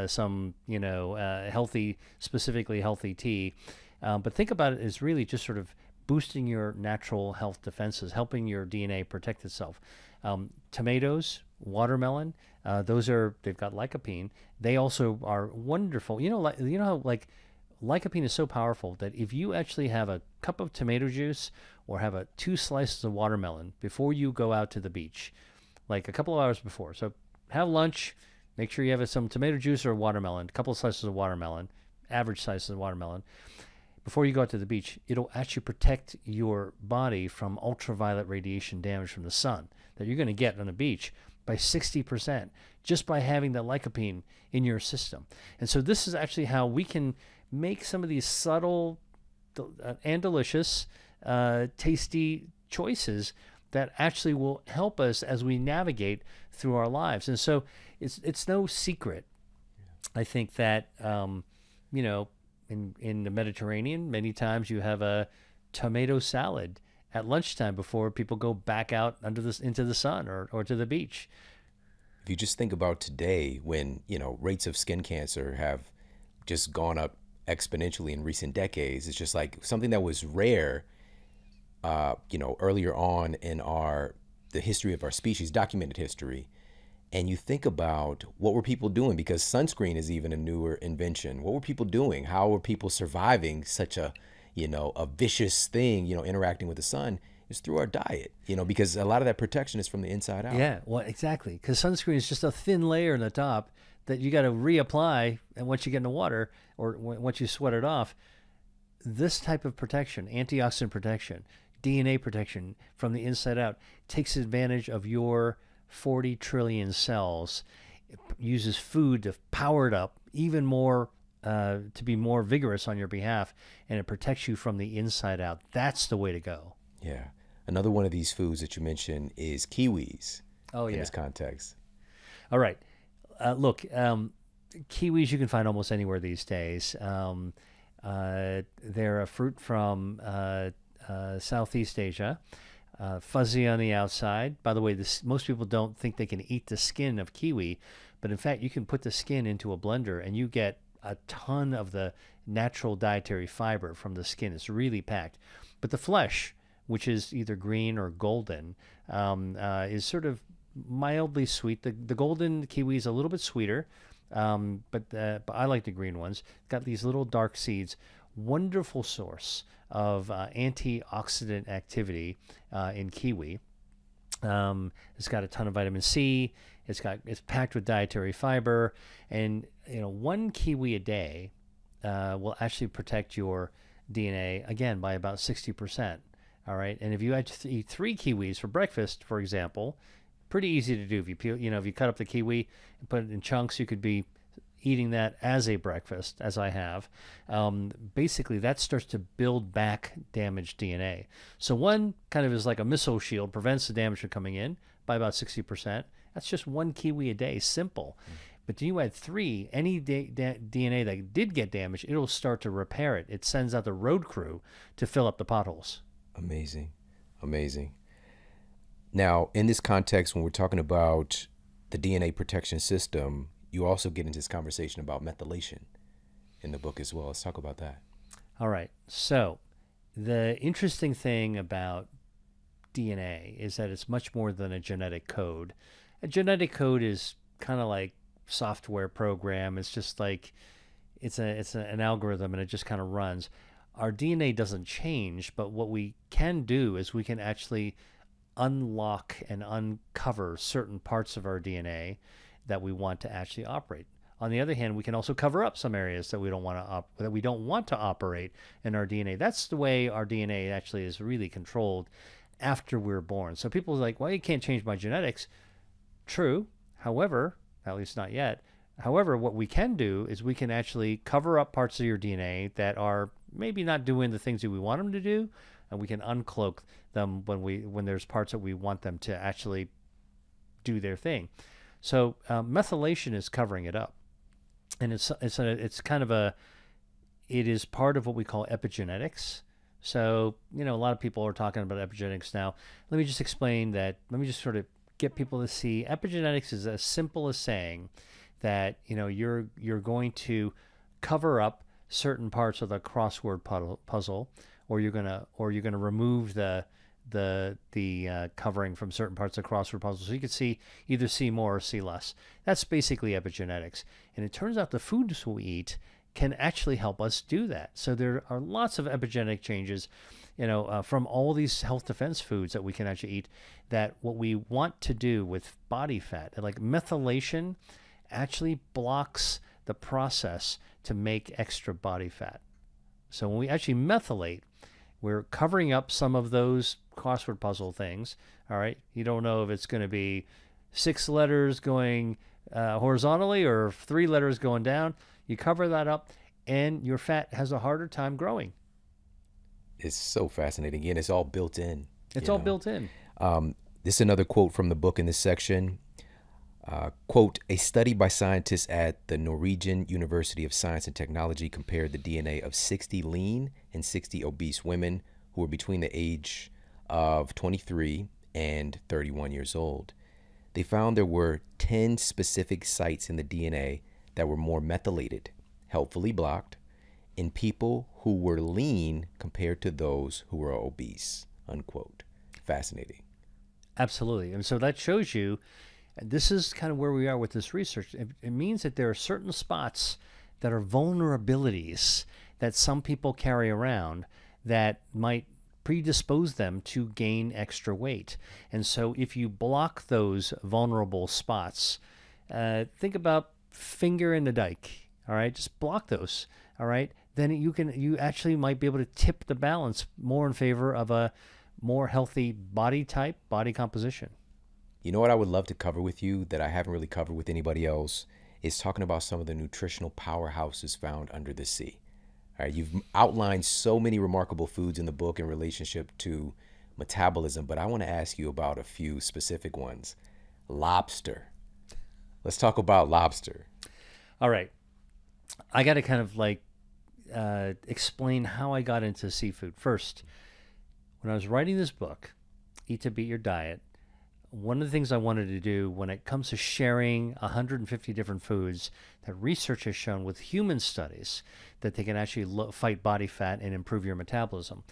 some, healthy, specifically healthy tea. But think about it as really just sort of boosting your natural health defenses, helping your DNA protect itself. Tomatoes, watermelon, they've got lycopene. They also are wonderful. How lycopene is so powerful that if you actually have a cup of tomato juice or have 2 slices of watermelon before you go out to the beach, like a couple of hours before. So have lunch, make sure you have some tomato juice or watermelon, a couple of slices of watermelon, average slices of watermelon. Before you go out to the beach, it'll actually protect your body from ultraviolet radiation damage from the sun that you're going to get on the beach by 60% just by having the lycopene in your system. And so this is actually how we can make some of these subtle and delicious, tasty choices that actually will help us as we navigate through our lives. And so it's no secret, I think, that, in the Mediterranean, many times you have a tomato salad at lunchtime before people go back out into the sun or to the beach. If you just think about today, when rates of skin cancer have just gone up exponentially in recent decades, it's just like something that was rare, earlier on in the history of our species, documented history. And you think about what were people doing, because sunscreen is even a newer invention. What were people doing? How were people surviving such a vicious thing, interacting with the sun? Is through our diet, because a lot of that protection is from the inside out. Yeah, well, exactly. Because sunscreen is just a thin layer on the top that you got to reapply, and once you get in the water or once you sweat it off. This type of protection, antioxidant protection, DNA protection from the inside out, takes advantage of your 40 trillion cells. It uses food to power it up even more, to be more vigorous on your behalf, and it protects you from the inside out. That's the way to go. Yeah. Another one of these foods that you mentioned is kiwis. Oh, yeah. In this context. All right. Look, kiwis you can find almost anywhere these days. They're a fruit from Southeast Asia, fuzzy on the outside. By the way, most people don't think they can eat the skin of kiwi, but in fact, you can put the skin into a blender and you get a ton of the natural dietary fiber from the skin. It's really packed. But the flesh, which is either green or golden, is sort of mildly sweet. The golden kiwi is a little bit sweeter, but I like the green ones. Got these little dark seeds. Wonderful source of antioxidant activity in kiwi. It's got a ton of vitamin C. It's packed with dietary fiber, and one kiwi a day will actually protect your DNA again by about 60%. All right, and if you had to eat 3 kiwis for breakfast, for example, pretty easy to do. If you if you cut up the kiwi and put it in chunks, you could be eating that as a breakfast, as I have. Basically, that starts to build back damaged DNA. So one kind of is like a missile shield, prevents the damage from coming in by about 60%. That's just 1 kiwi a day, simple. But then you add 3, any DNA that did get damaged, it'll start to repair it. It sends out the road crew to fill up the potholes. Amazing. Amazing. Now, in this context, when we're talking about the DNA protection system, you also get into this conversation about methylation in the book as well. Let's talk about that. All right. So the interesting thing about DNA is that it's much more than a genetic code. A genetic code is kind of like software program. It's just like it's an algorithm, and it just kind of runs. Our DNA doesn't change, but what we can do is we can actually unlock and uncover certain parts of our DNA that we want to actually operate. On the other hand, we can also cover up some areas that we don't want to operate in our DNA. That's the way our DNA actually is really controlled after we're born. So people are like, well, you can't change my genetics. True. However, at least not yet. However, what we can do is we can actually cover up parts of your DNA that are maybe not doing the things that we want them to do, and we can uncloak them when there's parts that we want them to actually do their thing. So methylation is covering it up, and it is part of what we call epigenetics. So a lot of people are talking about epigenetics now. Let me just explain that. Let me just sort of get people to see epigenetics is as simple as saying that you're going to cover up certain parts of the crossword puzzle, or you're gonna remove the covering from certain parts of the crossword puzzle, so you can either see more or see less. That's basically epigenetics, and it turns out the foods we eat can actually help us do that. So there are lots of epigenetic changes, from all these health defense foods that we can actually eat. That what we want to do with body fat, like methylation, actually blocks the process to make extra body fat. So when we actually methylate, we're covering up some of those crossword puzzle things. All right, you don't know if it's going to be 6 letters going horizontally or 3 letters going down. You cover that up, and your fat has a harder time growing. It's so fascinating. Again, it's all built in. It's all built in. This is another quote from the book in this section. Quote, a study by scientists at the Norwegian University of Science and Technology compared the DNA of 60 lean and 60 obese women who were between the age of 23 and 31 years old. They found there were 10 specific sites in the DNA that were more methylated, helpfully blocked, in people who were lean compared to those who were obese, unquote. Fascinating. Absolutely. And so that shows you, this is kind of where we are with this research. It means that there are certain spots that are vulnerabilities that some people carry around that might predispose them to gain extra weight. And so if you block those vulnerable spots, think about finger in the dike, all right? Just block those, all right? Then you actually might be able to tip the balance more in favor of a more healthy body type, body composition. You know what I would love to cover with you that I haven't really covered with anybody else is talking about some of the nutritional powerhouses found under the sea. All right, you've outlined so many remarkable foods in the book in relationship to metabolism, but I want to ask you about a few specific ones. Lobster. Let's talk about lobster. All right. I got to kind of explain how I got into seafood. First, when I was writing this book, Eat to Beat Your Diet, one of the things I wanted to do when it comes to sharing 150 different foods that research has shown with human studies that they can actually fight body fat and improve your metabolism.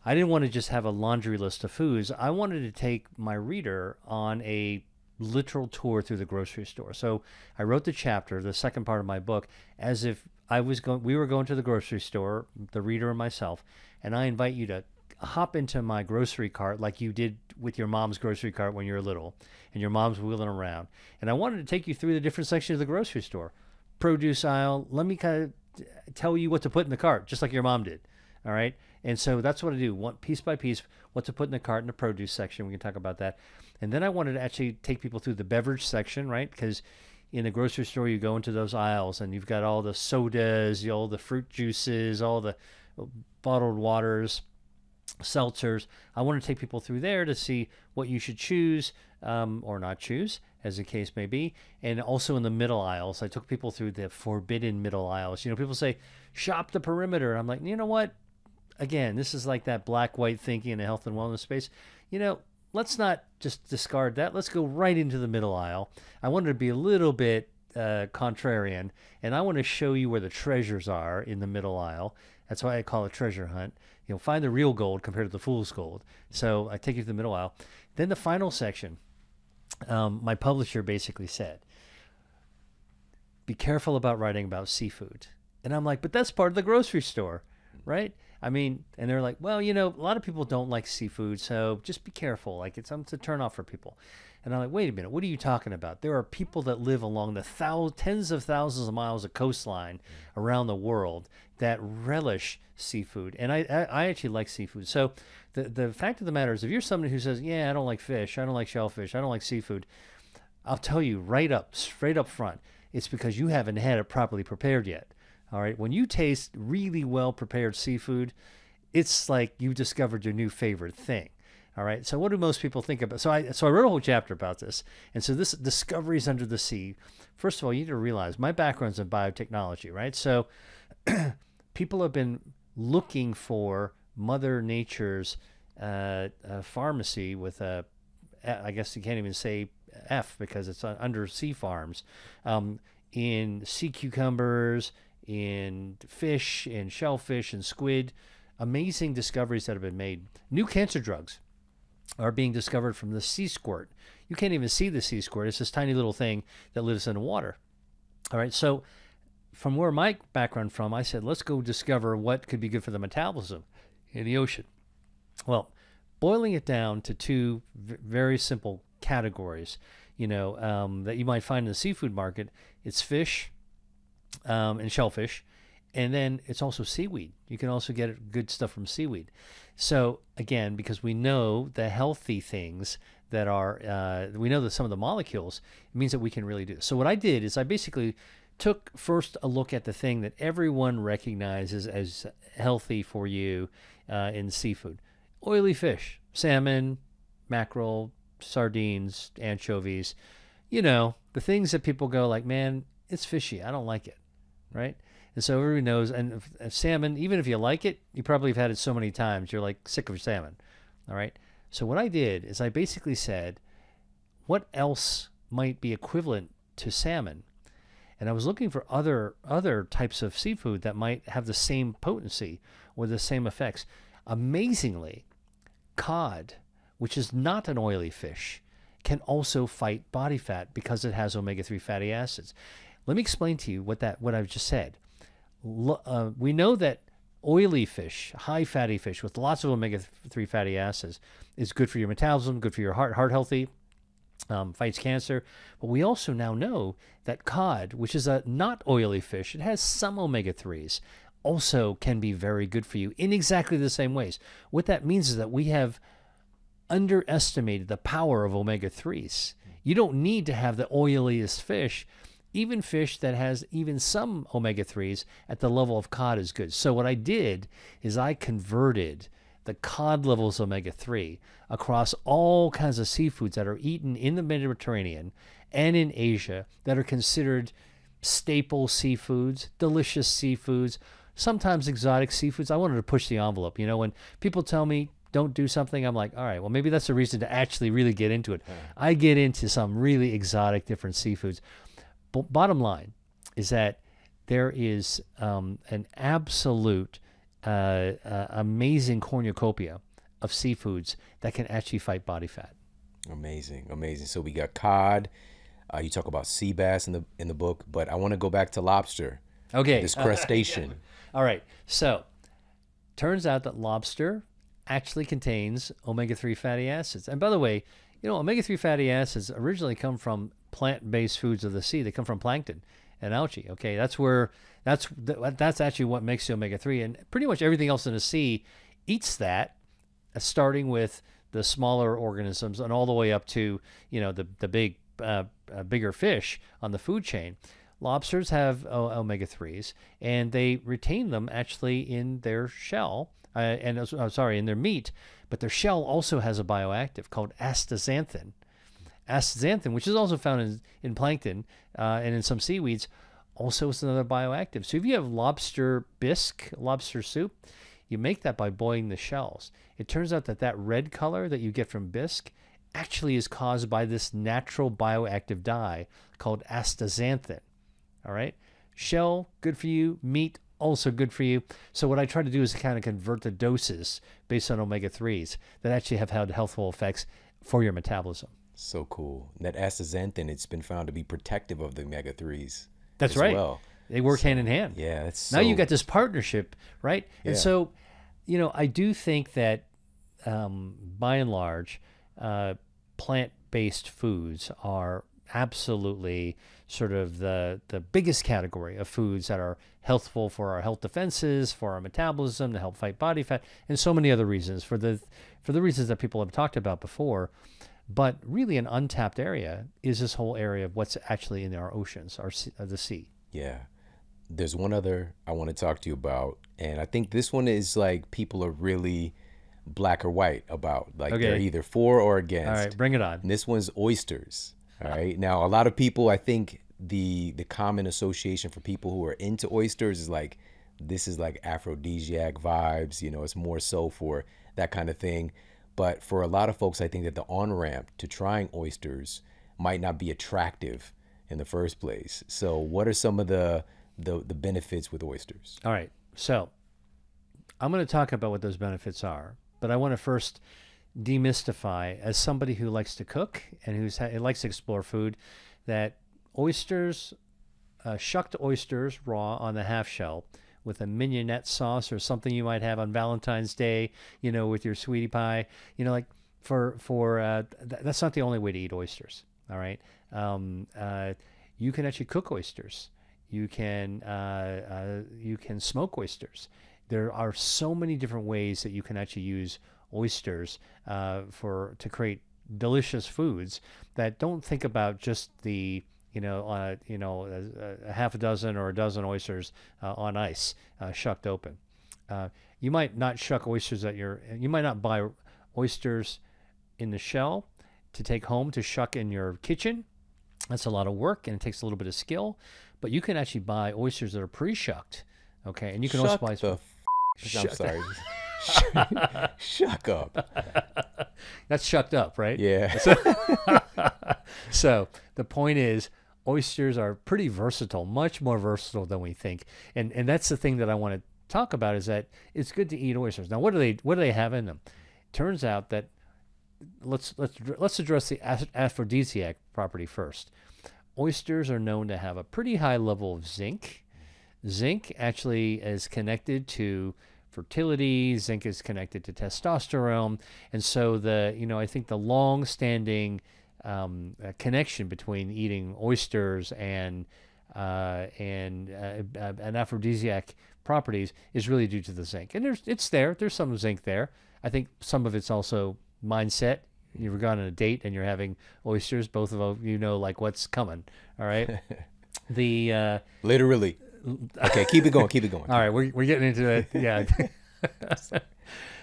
I didn't want to just have a laundry list of foods. I wanted to take my reader on a literal tour through the grocery store. So I wrote the chapter, the second part of my book, as if we were going to the grocery store, the reader and myself, and I invite you to hop into my grocery cart like you did with your mom's grocery cart when you were little, and your mom's wheeling around. And I wanted to take you through the different sections of the grocery store. Produce aisle, let me kind of tell you what to put in the cart, just like your mom did. All right? And so that's what I do, one piece by piece, what to put in the cart in the produce section. We can talk about that. And then I wanted to actually take people through the beverage section, right? Because in the grocery store, you go into those aisles and you've got all the sodas, all the fruit juices, all the bottled waters, seltzers. I want to take people through there to see what you should choose or not choose, as the case may be. And also in the middle aisles, I took people through the forbidden middle aisles. You know, people say, shop the perimeter. I'm like, you know what? Again, this is like that black-white thinking in the health and wellness space. You know, let's not just discard that. Let's go right into the middle aisle. I wanted to be a little bit contrarian, and I want to show you where the treasures are in the middle aisle. That's why I call it treasure hunt. You know, find the real gold compared to the fool's gold. So I take you to the middle aisle. Then the final section, my publisher basically said, be careful about writing about seafood. And I'm like, but that's part of the grocery store, right? I mean, and they're like, well, you know, a lot of people don't like seafood, so just be careful. Like, it's a turn off for people. And I'm like, wait a minute, what are you talking about? There are people that live along the tens of thousands of miles of coastline around the world that relish seafood. And I actually like seafood. So the fact of the matter is, if you're somebody who says, yeah, I don't like fish, I don't like shellfish, I don't like seafood, I'll tell you straight up front, it's because you haven't had it properly prepared yet. All right, when you taste really well-prepared seafood, it's like you discovered your new favorite thing. All right, so what do most people think about? So I wrote a whole chapter about this. And so this Discoveries Under the Sea. First of all, you need to realize my background's in biotechnology, right? So people have been looking for Mother Nature's pharmacy with a, I guess you can't even say F because it's undersea farms, in sea cucumbers, in fish, in shellfish, and squid. Amazing discoveries that have been made. New cancer drugs are being discovered from the sea squirt. You can't even see the sea squirt. It's this tiny little thing that lives in the water. All right, so from where my background from, I said, let's go discover what could be good for the metabolism in the ocean. Well, boiling it down to two very simple categories, you know, that you might find in the seafood market, it's fish, and shellfish, and then it's also seaweed. You can also get good stuff from seaweed. So again, because we know the healthy things that are, we know that some of the molecules, it means that we can really do this. So what I did is I basically took first a look at the thing that everyone recognizes as healthy for you in seafood. Oily fish, salmon, mackerel, sardines, anchovies, you know, the things that people go like, man, it's fishy, I don't like it. Right? And so everybody knows, and salmon, even if you like it, you probably have had it so many times, you're like sick of salmon. All right? So what I did is I basically said, what else might be equivalent to salmon? And I was looking for other types of seafood that might have the same potency or the same effects. Amazingly, cod, which is not an oily fish, can also fight body fat because it has omega-3 fatty acids. Let me explain to you what I've just said. We know that oily fish, high fatty fish with lots of omega-3 fatty acids is good for your metabolism, good for your heart healthy, fights cancer. But we also now know that cod, which is a not oily fish, it has some omega-3s, also can be very good for you in exactly the same ways. What that means is that we have underestimated the power of omega-3s. You don't need to have the oiliest fish. Even fish that has even some omega-3s at the level of cod is good. So what I did is I converted the cod levels of omega-3 across all kinds of seafoods that are eaten in the Mediterranean and in Asia that are considered staple seafoods, delicious seafoods, sometimes exotic seafoods. I wanted to push the envelope. You know, when people tell me don't do something, I'm like, all right, well, maybe that's a reason to actually really get into it. I get into some really exotic different seafoods. But bottom line is that there is an absolute amazing cornucopia of seafoods that can actually fight body fat. Amazing, amazing. So we got cod. You talk about sea bass in the book, but I want to go back to lobster. Okay. This crustacean. All right. So, turns out that lobster actually contains omega-3 fatty acids. And by the way, you know, omega-3 fatty acids originally come from plant-based foods of the sea. They come from plankton and algae. Okay, that's actually what makes the omega-3, and pretty much everything else in the sea eats that, starting with the smaller organisms and all the way up to, you know, the bigger fish on the food chain. Lobsters have omega-3s, and they retain them actually in their shell, in their meat, but their shell also has a bioactive called astaxanthin. Astaxanthin, which is also found in plankton and in some seaweeds, also is another bioactive. So if you have lobster bisque, lobster soup, you make that by boiling the shells. It turns out that red color that you get from bisque actually is caused by this natural bioactive dye called astaxanthin. All right? Shell, good for you. Meat, also good for you. So what I try to do is kind of convert the doses based on omega-3s that actually have had healthful effects for your metabolism. So cool. That astaxanthin, it's been found to be protective of the omega-3s. That's right. Well. They work hand in hand. Yeah, that's now you got this partnership, right? Yeah. And so, you know, I do think that by and large, plant-based foods are absolutely sort of the biggest category of foods that are healthful for our health defenses, for our metabolism, to help fight body fat, and so many other reasons, for the reasons that people have talked about before. But really an untapped area is this whole area of what's actually in our oceans, the sea. Yeah. There's one other I want to talk to you about, and I think this one is like people are really black or white about. Like they're either for or against. All right, bring it on. And this one's oysters. All right. Now, a lot of people, I think the common association for people who are into oysters is like, this is like aphrodisiac vibes, you know, it's more so for that kind of thing. But for a lot of folks, I think that the on-ramp to trying oysters might not be attractive in the first place. So what are some of the benefits with oysters? All right. So I'm going to talk about what those benefits are, but I want to first demystify, as somebody who likes to cook and who likes to explore food, that oysters, shucked oysters raw on the half shell with a mignonette sauce or something you might have on Valentine's Day, you know, with your sweetie pie, you know, like that's not the only way to eat oysters. All right. You can actually cook oysters. You can smoke oysters. There are so many different ways that you can actually use oysters to create delicious foods that don't think about just the a half a dozen or a dozen oysters on ice shucked open. You might not shuck oysters you might not buy oysters in the shell to take home to shuck in your kitchen. That's a lot of work and it takes a little bit of skill, but you can actually buy oysters that are pre-shucked. Okay, and you can also buy. I'm sorry. Shuck up. That's shucked up, right? Yeah. So the point is, oysters are pretty versatile, much more versatile than we think. And that's the thing that I want to talk about, is that it's good to eat oysters. Now, what do they have in them? Turns out that let's address the aphrodisiac property first. Oysters are known to have a pretty high level of zinc. Zinc actually is connected to fertility. Zinc is connected to testosterone, and so I think the long-standing connection between eating oysters and aphrodisiac properties is really due to the zinc. And there's some zinc there. I think some of it's also mindset. You've gone on a date and you're having oysters. Both of them, you know, like what's coming. All right. Literally. Okay, keep it going. All right, we're getting into it. Yeah.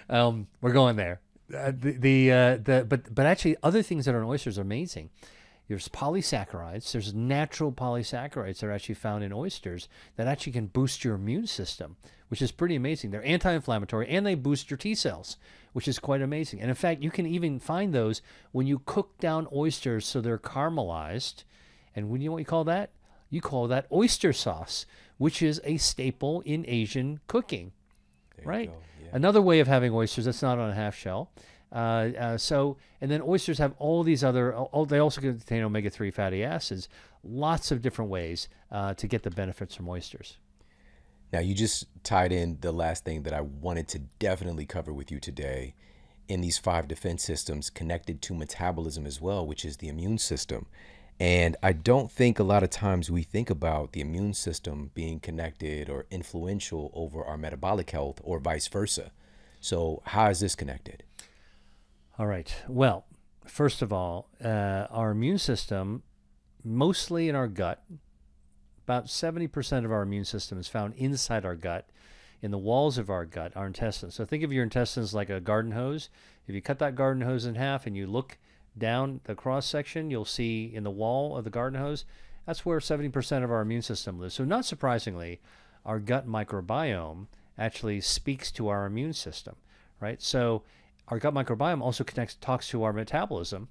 We're going there. But actually, other things that are in oysters are amazing. There's polysaccharides. There's natural polysaccharides that are actually found in oysters that actually can boost your immune system, which is pretty amazing. They're anti-inflammatory and they boost your T cells, which is quite amazing. And in fact, you can even find those when you cook down oysters so they're caramelized. And when you know what you call that? You call that oyster sauce, which is a staple in Asian cooking, right? Yeah. Another way of having oysters that's not on a half shell. And then oysters have all these other, they also contain omega-3 fatty acids, lots of different ways to get the benefits from oysters. Now, you just tied in the last thing that I wanted to definitely cover with you today in these 5 defense systems connected to metabolism as well, which is the immune system. And I don't think a lot of times we think about the immune system being connected or influential over our metabolic health or vice versa. So how is this connected? All right. Well, first of all, our immune system, mostly in our gut, about 70% of our immune system is found inside our gut, in the walls of our gut, our intestines. So think of your intestines like a garden hose. If you cut that garden hose in half and you look down the cross section, you'll see in the wall of the garden hose, that's where 70% of our immune system lives. So not surprisingly, our gut microbiome actually speaks to our immune system, right? So our gut microbiome also talks to our metabolism.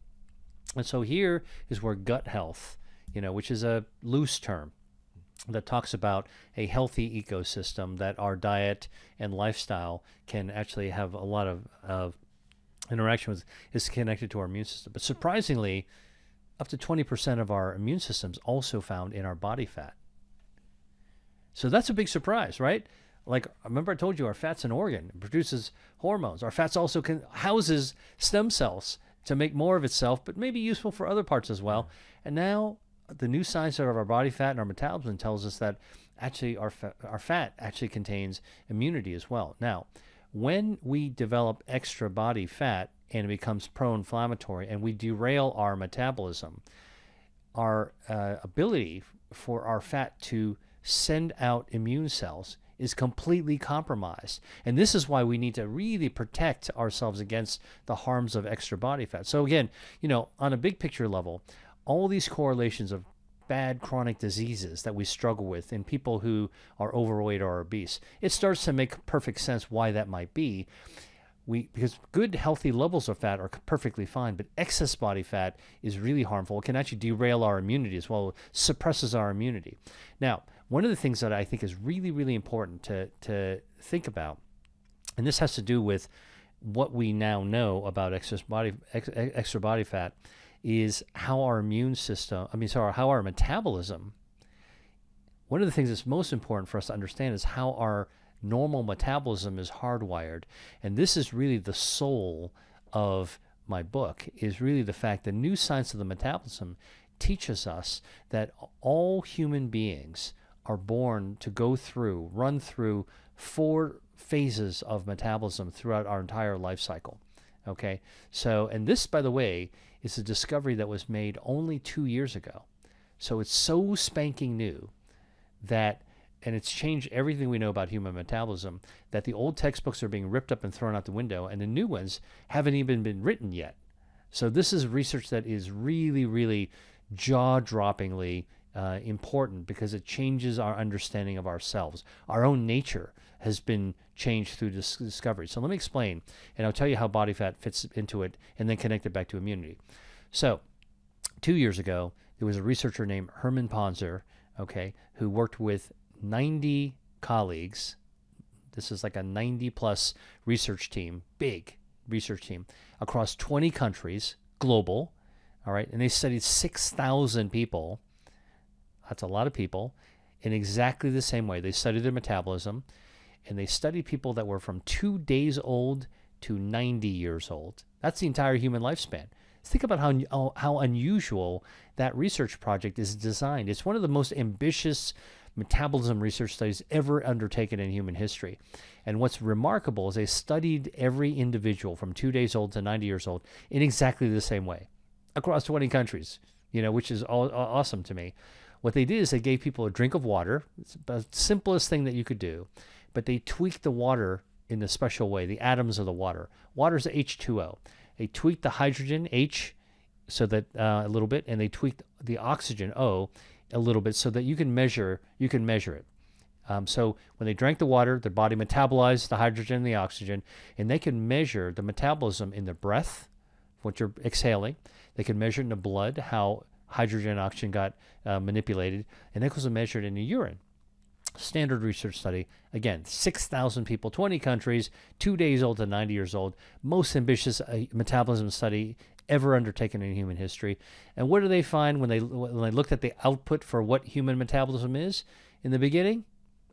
And so here is where gut health, which is a loose term that talks about a healthy ecosystem that our diet and lifestyle can actually have a lot of interaction with, is connected to our immune system. But surprisingly, up to 20% of our immune system is also found in our body fat. So that's a big surprise, right? Like, remember I told you our fat's an organ. It produces hormones. Our fat's also houses stem cells to make more of itself, but may be useful for other parts as well. And now the new science of our body fat and our metabolism tells us that actually our fat actually contains immunity as well. Now, when we develop extra body fat and it becomes pro-inflammatory and we derail our metabolism, our ability for our fat to send out immune cells is completely compromised. And this is why we need to really protect ourselves against the harms of extra body fat. So again, on a big picture level, all these correlations of bad chronic diseases that we struggle with in people who are overweight or obese, it starts to make perfect sense why that might be. Because good healthy levels of fat are perfectly fine, but excess body fat is really harmful. It can actually derail our immunity as well, suppresses our immunity. Now, one of the things that I think is really, really important to think about, and this has to do with what we now know about extra body fat, is how our how our metabolism, one of the things that's most important for us to understand is how our normal metabolism is hardwired. And this is really the soul of my book, is really the fact that new science of the metabolism teaches us that all human beings are born to run through 4 phases of metabolism throughout our entire life cycle. Okay, so, and this, by the way, is a discovery that was made only 2 years ago. So it's so spanking new that, and it's changed everything we know about human metabolism, that the old textbooks are being ripped up and thrown out the window, and the new ones haven't even been written yet. So this is research that is really, really jaw-droppingly important, because it changes our understanding of ourselves. Our own nature has been changed through this discovery. So let me explain, and I'll tell you how body fat fits into it, and then connect it back to immunity. So 2 years ago, there was a researcher named Herman Ponzer, who worked with 90 colleagues. This is like a 90-plus research team, big research team, across 20 countries, global, all right? And they studied 6,000 people. That's a lot of people, in exactly the same way. They studied their metabolism, and they studied people that were from 2 days old to 90 years old. That's the entire human lifespan. Think about how unusual that research project is designed. It's one of the most ambitious metabolism research studies ever undertaken in human history. And what's remarkable is they studied every individual from 2 days old to 90 years old in exactly the same way across 20 countries, which is awesome to me. What they did is they gave people a drink of water. It's the simplest thing that you could do, but they tweaked the water in a special way, the atoms of the water. Water is H2O. They tweaked the hydrogen, H, so that a little bit, and they tweaked the oxygen O a little bit so that you can measure it. So when they drank the water, their body metabolized the hydrogen and the oxygen, and they can measure the metabolism in the breath, what you're exhaling. They can measure it in the blood, how hydrogen and oxygen got manipulated, and that was measured in the urine. Standard research study. Again, 6,000 people, 20 countries, 2 days old to 90 years old. Most ambitious metabolism study ever undertaken in human history. And what do they find when they looked at the output for what human metabolism is in the beginning?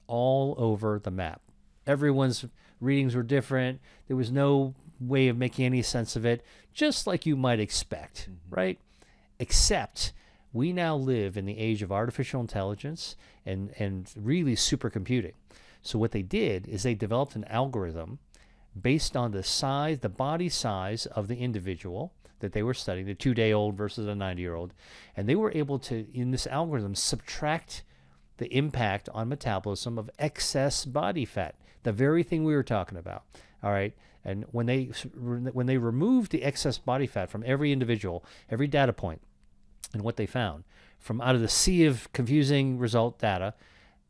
All over the map. Everyone's readings were different. There was no way of making any sense of it, just like you might expect, right? Except we now live in the age of artificial intelligence and really supercomputing. So what they did is they developed an algorithm based on the size, the body size of the individual that they were studying, the 2-day-old versus a 90-year-old, and they were able to, in this algorithm, subtract the impact on metabolism of excess body fat, the very thing we were talking about. All right, and when they removed the excess body fat from every individual, every data point, and what they found from out of the sea of confusing result data,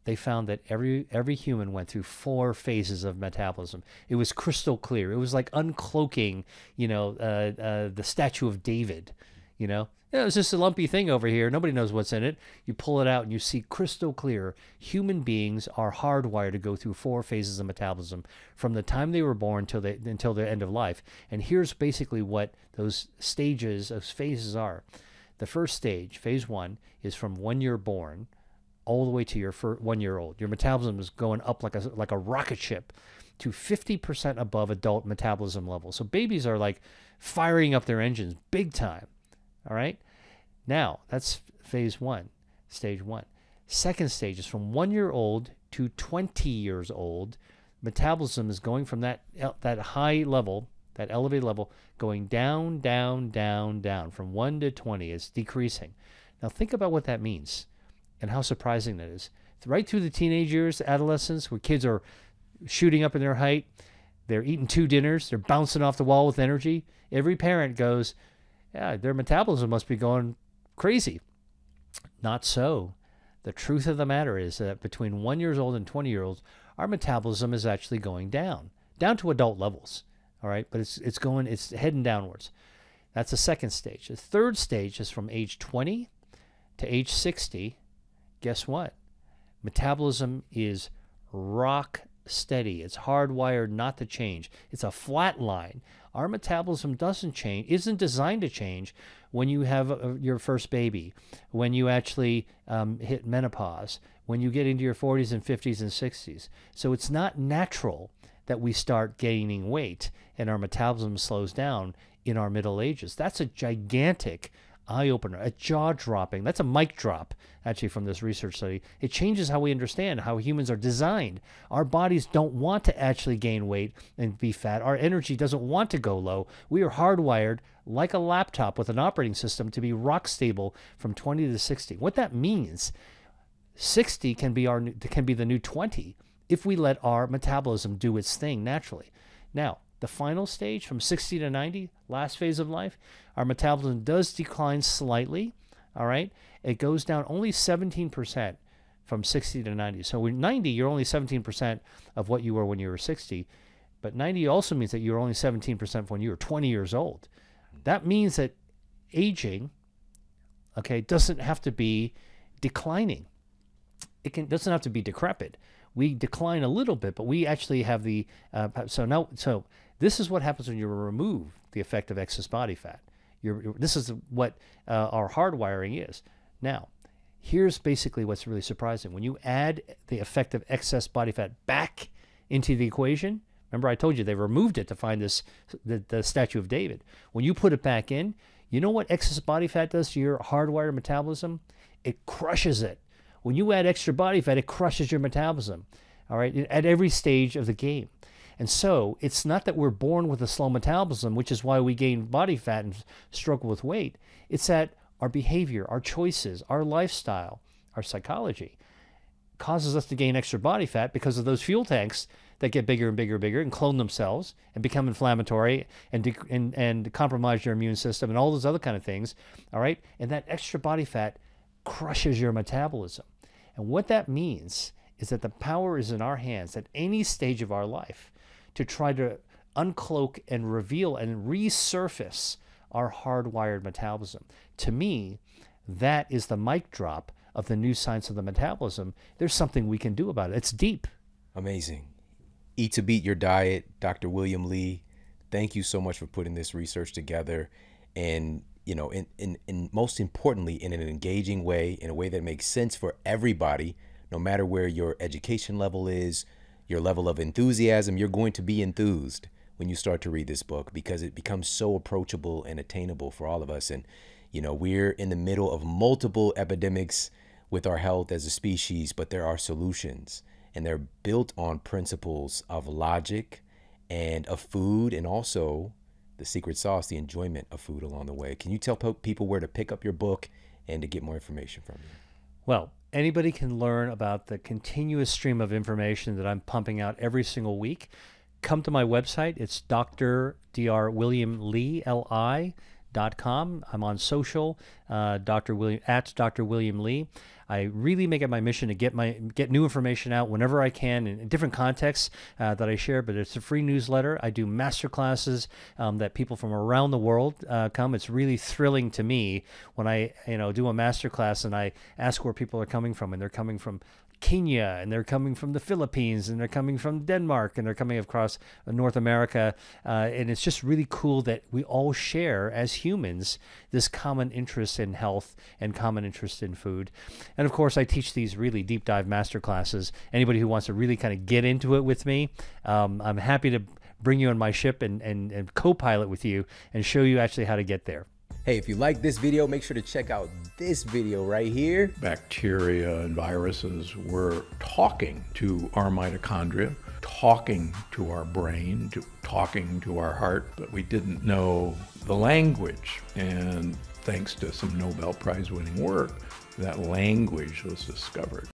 they found that every human went through 4 phases of metabolism. It was crystal clear. It was like uncloaking, the statue of David. It was just a lumpy thing over here. Nobody knows what's in it. You pull it out and you see crystal clear. Human beings are hardwired to go through 4 phases of metabolism from the time they were born until their end of life. And here's basically what those stages of phases are. The first stage, phase 1, is from when you're born all the way to your 1-year-old. Your metabolism is going up like a rocket ship to 50% above adult metabolism level. So babies are like firing up their engines big time. All right. Now that's phase 1, stage 1. Second stage is from 1-year-old to 20 years old. Metabolism is going from that high level, that elevated level, going down, down, down, down. From 1 to 20, it's decreasing. Now think about what that means and how surprising that is. Right through the teenage years, adolescence, where kids are shooting up in their height, they're eating 2 dinners, they're bouncing off the wall with energy. Every parent goes, yeah, their metabolism must be going crazy. Not so. The truth of the matter is that between 1 year old and 20 years old, our metabolism is actually going down to adult levels. All right, but it's heading downwards. That's the second stage. The third stage is from age 20 to age 60. Guess what? Metabolism is rock steady. It's hardwired not to change. It's a flat line. Our metabolism doesn't change, isn't designed to change when you have your first baby, when you actually hit menopause, when you get into your 40s and 50s and 60s. So it's not natural that we start gaining weight and our metabolism slows down in our middle ages. That's a gigantic eye-opener, a jaw-dropping. That's a mic drop, actually, from this research study. It changes how we understand how humans are designed. Our bodies don't want to actually gain weight and be fat. Our energy doesn't want to go low. We are hardwired like a laptop with an operating system to be rock stable from 20 to 60. What that means, 60 can be the new 20 if we let our metabolism do its thing naturally. Now, the final stage from 60 to 90, last phase of life, our metabolism does decline slightly, all right? It goes down only 17% from 60 to 90. So when 90, you're only 17% of what you were when you were 60. But 90 also means that you're only 17% when you were 20 years old. That means that aging, okay, doesn't have to be declining. Doesn't have to be decrepit. We decline a little bit, but we actually have the so this is what happens when you remove the effect of excess body fat. This is what our hardwiring is. Now, here's basically what's really surprising. When you add the effect of excess body fat back into the equation, remember I told you they removed it to find the statue of David. When you put it back in, you know what excess body fat does to your hardwired metabolism? It crushes it. When you add extra body fat, it crushes your metabolism, all right, at every stage of the game. And so it's not that we're born with a slow metabolism, which is why we gain body fat and struggle with weight. It's that our behavior, our choices, our lifestyle, our psychology causes us to gain extra body fat because of those fuel tanks that get bigger and bigger and bigger and clone themselves and become inflammatory and compromise your immune system and all those other kind of things, all right? And that extra body fat crushes your metabolism. And what that means is that the power is in our hands at any stage of our life to try to uncloak and reveal and resurface our hardwired metabolism. To me, that is the mic drop of the new science of the metabolism. There's something we can do about it. It's deep. Amazing. Eat to beat your diet, Dr. William Li. Thank you so much for putting this research together, and in most importantly, in an engaging way, in a way that makes sense for everybody, no matter where your education level is, your level of enthusiasm. You're going to be enthused when you start to read this book, because it becomes so approachable and attainable for all of us. And we're in the middle of multiple epidemics with our health as a species, but there are solutions, and they're built on principles of logic and of food, and also the secret sauce, the enjoyment of food along the way. Can you tell people where to pick up your book and to get more information from you? Well, anybody can learn about the continuous stream of information that I'm pumping out every single week. Come to my website. It's drwilliamli.com. I'm on social, Dr. William Li. I really make it my mission to get new information out whenever I can in different contexts that I share, but it's a free newsletter. I do master classes that people from around the world come. It's really thrilling to me when I do a master class and I ask where people are coming from, and they're coming from Kenya, and they're coming from the Philippines, and they're coming from Denmark, and they're coming across North America. And it's just really cool that we all share as humans this common interest in health and common interest in food. And of course, I teach these really deep dive master classes. Anybody who wants to really kind of get into it with me, I'm happy to bring you on my ship and co-pilot with you and show you actually how to get there. Hey, if you like this video, make sure to check out this video right here. Bacteria and viruses were talking to our mitochondria, talking to our brain, talking to our heart, but we didn't know the language. And thanks to some Nobel Prize winning work, that language was discovered.